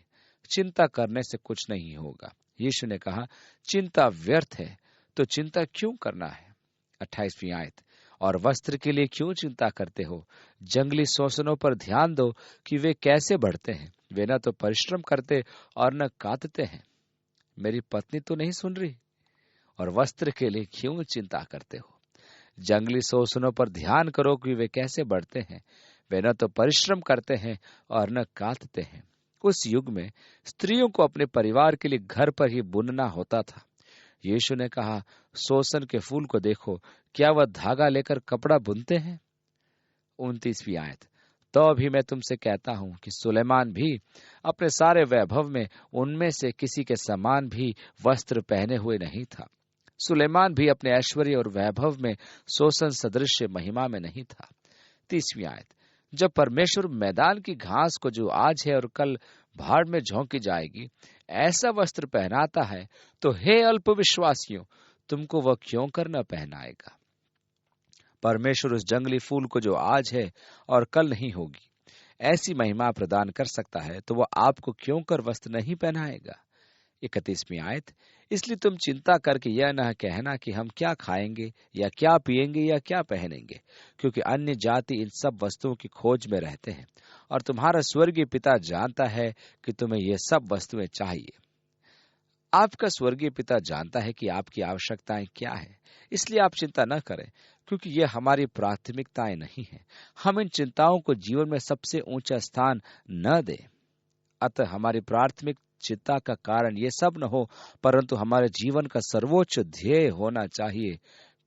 चिंता करने से कुछ नहीं होगा। यीशु ने कहा, चिंता व्यर्थ है, तो चिंता क्यों करना है? 28वीं आयत, और वस्त्र के लिए क्यों चिंता करते हो? जंगली शोषणों पर ध्यान दो कि वे कैसे बढ़ते हैं। वे न तो परिश्रम करते और न काटते हैं। मेरी पत्नी तो नहीं सुन रही? और वस्त्र के लिए क्यों चिंता करते हो? जंगली शोषणों पर ध्यान करो कि वे कैसे बढ़ते हैं। वे न तो परिश्रम करते हैं और न काटते हैं। उस युग में स्त्रियों को अपने परिवार के लिए घर पर ही बुनना होता था। यीशु ने कहा, शोषण के फूल को देखो, क्या वह धागा लेकर कपड़ा बुनते हैं? 29वीं आयत, तो अभी मैं तुमसे कहता हूं कि सुलेमान भी अपने सारे वैभव में उनमें से किसी के समान भी वस्त्र पहने हुए नहीं था। सुलेमान भी अपने ऐश्वर्य और वैभव में शोषण सदृश महिमा में नहीं था। 30वीं आयत, जब परमेश्वर मैदान की घास को जो आज है और कल भाड़ में झोंकी जाएगी ऐसा वस्त्र पहनाता है, तो हे अल्पविश्वासियों, तुमको वह क्यों कर न पहनाएगा? परमेश्वर उस जंगली फूल को जो आज है और कल नहीं होगी ऐसी महिमा प्रदान कर सकता है, तो वह आपको क्यों कर वस्त्र नहीं पहनाएगा? 31वीं आयत, इसलिए तुम चिंता करके यह न कहना कि हम क्या खाएंगे या क्या पिएंगे या क्या पहनेंगे, क्योंकि अन्य जाति इन सब वस्तुओं की खोज में रहते हैं और तुम्हारा स्वर्गीय पिता जानता है कि तुम्हें ये सब वस्तुएं चाहिए। आपका स्वर्गीय पिता जानता है कि आपकी आवश्यकताएं क्या है, इसलिए आप चिंता न करें, क्योंकि ये हमारी प्राथमिकताएं नहीं है। हम इन चिंताओं को जीवन में सबसे ऊंचा स्थान न दें। अतः हमारी प्राथमिक चिंता का कारण ये सब न हो, परंतु हमारे जीवन का सर्वोच्च ध्येय होना चाहिए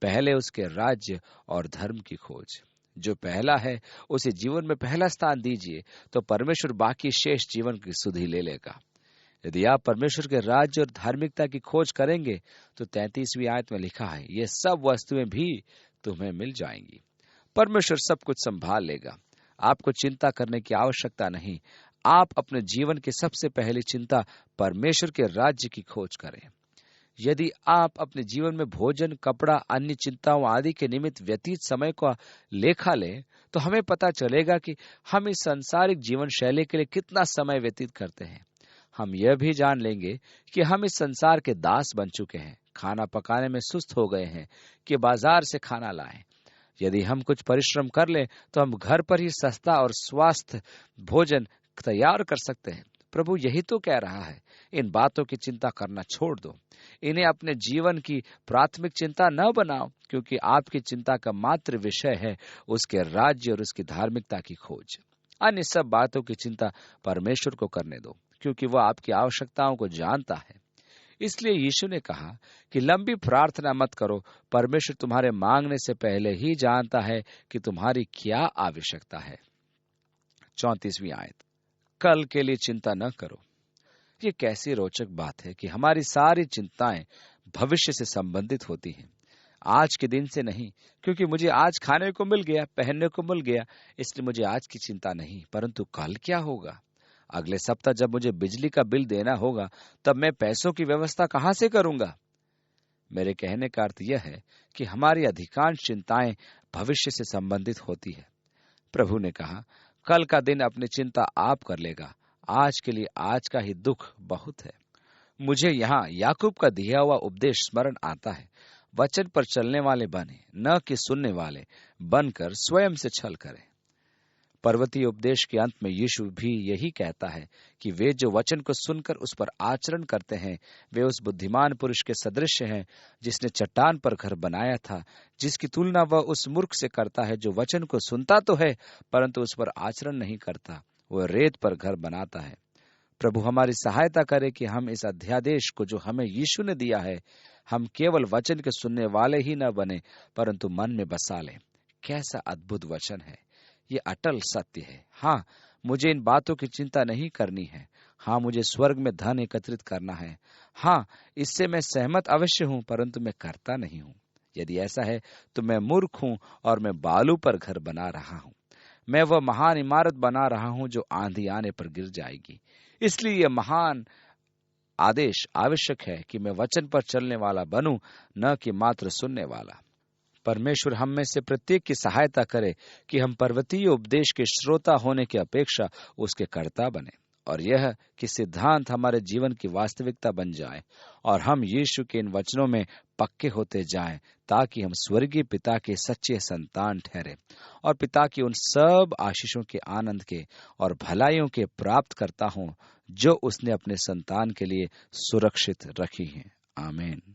पहले उसके राज्य और धर्म की खोज। जो पहला है उसे जीवन में पहला स्थान दीजिए, तो परमेश्वर बाकी शेष जीवन की सुधि ले लेगा। यदि आप परमेश्वर के राज्य और धार्मिकता की खोज करेंगे तो 33वीं आयत में लिखा है, ये सब वस्तुएं भी तुम्हें मिल जाएंगी। परमेश्वर सब कुछ संभाल लेगा। आपको चिंता करने की आवश्यकता नहीं। आप अपने जीवन की सबसे पहली चिंता परमेश्वर के राज्य की खोज करें। यदि आप अपने जीवन में भोजन, कपड़ा, अन्य चिंताओं आदि के निमित्त व्यतीत समय का लेखा लें, तो हमें पता चलेगा कि हम इस सांसारिक जीवन शैली के लिए कितना समय व्यतीत करते हैं। हम यह भी जान लेंगे कि हम इस संसार के दास बन चुके हैं। खाना पकाने में सुस्त हो गए हैं कि बाजार से खाना लाएं। यदि हम कुछ परिश्रम कर लें तो हम घर पर ही सस्ता और स्वास्थ्य भोजन तैयार कर सकते हैं। प्रभु यही तो कह रहा है, इन बातों की चिंता करना छोड़ दो। इन्हें अपने जीवन की प्राथमिक चिंता न बनाओ, क्योंकि आपकी चिंता का मात्र विषय है उसके राज्य और उसकी धार्मिकता की खोज। अन्य सब बातों की चिंता परमेश्वर को करने दो, क्योंकि वह आपकी आवश्यकताओं को जानता है। इसलिए यीशु ने कहा कि लंबी प्रार्थना मत करो, परमेश्वर तुम्हारे मांगने से पहले ही जानता है कि तुम्हारी क्या आवश्यकता है। 34वीं आयत, कल के लिए चिंता न करो। ये कैसी रोचक बात है कि हमारी सारी चिंताएं भविष्य से संबंधित होती हैं, आज के दिन से नहीं। क्योंकि मुझे आज खाने को मिल गया, पहनने को मिल गया, इसलिए मुझे आज की चिंता नहीं, परंतु कल क्या होगा। अगले सप्ताह जब मुझे बिजली का बिल देना होगा, तब मैं पैसों की व्यवस्था कहां से करूंगा। मेरे कहने का अर्थ यह है कि हमारी अधिकांश चिंताएं भविष्य से संबंधित होती है। प्रभु ने कहा, कल का दिन अपनी चिंता आप कर लेगा, आज के लिए आज का ही दुख बहुत है। मुझे यहाँ याकूब का दिया हुआ उपदेश स्मरण आता है, वचन पर चलने वाले बने, न कि सुनने वाले बनकर स्वयं से छल करें। पर्वतीय उपदेश के अंत में यीशु भी यही कहता है कि वे जो वचन को सुनकर उस पर आचरण करते हैं, वे उस बुद्धिमान पुरुष के सदृश हैं जिसने चट्टान पर घर बनाया था, जिसकी तुलना वह उस मूर्ख से करता है जो वचन को सुनता तो है परंतु उस पर आचरण नहीं करता। वह रेत पर घर बनाता है। प्रभु हमारी सहायता करे कि हम इस अध्यादेश को जो हमें यीशु ने दिया है, हम केवल वचन के सुनने वाले ही न बने परंतु मन में बसा लें। कैसा अद्भुत वचन है, ये अटल सत्य है। हाँ, मुझे इन बातों की चिंता नहीं करनी है। हाँ, मुझे स्वर्ग में धन एकत्रित करना है। हाँ, इससे मैं सहमत अवश्य हूं, परंतु मैं करता नहीं हूं। यदि ऐसा है तो मैं मूर्ख हूं और मैं बालू पर घर बना रहा हूं। मैं वह महान इमारत बना रहा हूं जो आंधी आने पर गिर जाएगी। इसलिए यह महान आदेश आवश्यक है कि मैं वचन पर चलने वाला बनूं, न कि मात्र सुनने वाला। परमेश्वर हम में से प्रत्येक की सहायता करे कि हम पर्वतीय उपदेश के श्रोता होने की अपेक्षा उसके कर्ता बने, और यह कि सिद्धांत हमारे जीवन की वास्तविकता बन जाए और हम यीशु के इन वचनों में पक्के होते जाएं, ताकि हम स्वर्गीय पिता के सच्चे संतान ठहरे और पिता की उन सब आशीषों के आनंद के और भलाइयों के प्राप्त करता हों जो उसने अपने संतान के लिए सुरक्षित रखी हैं। आमीन।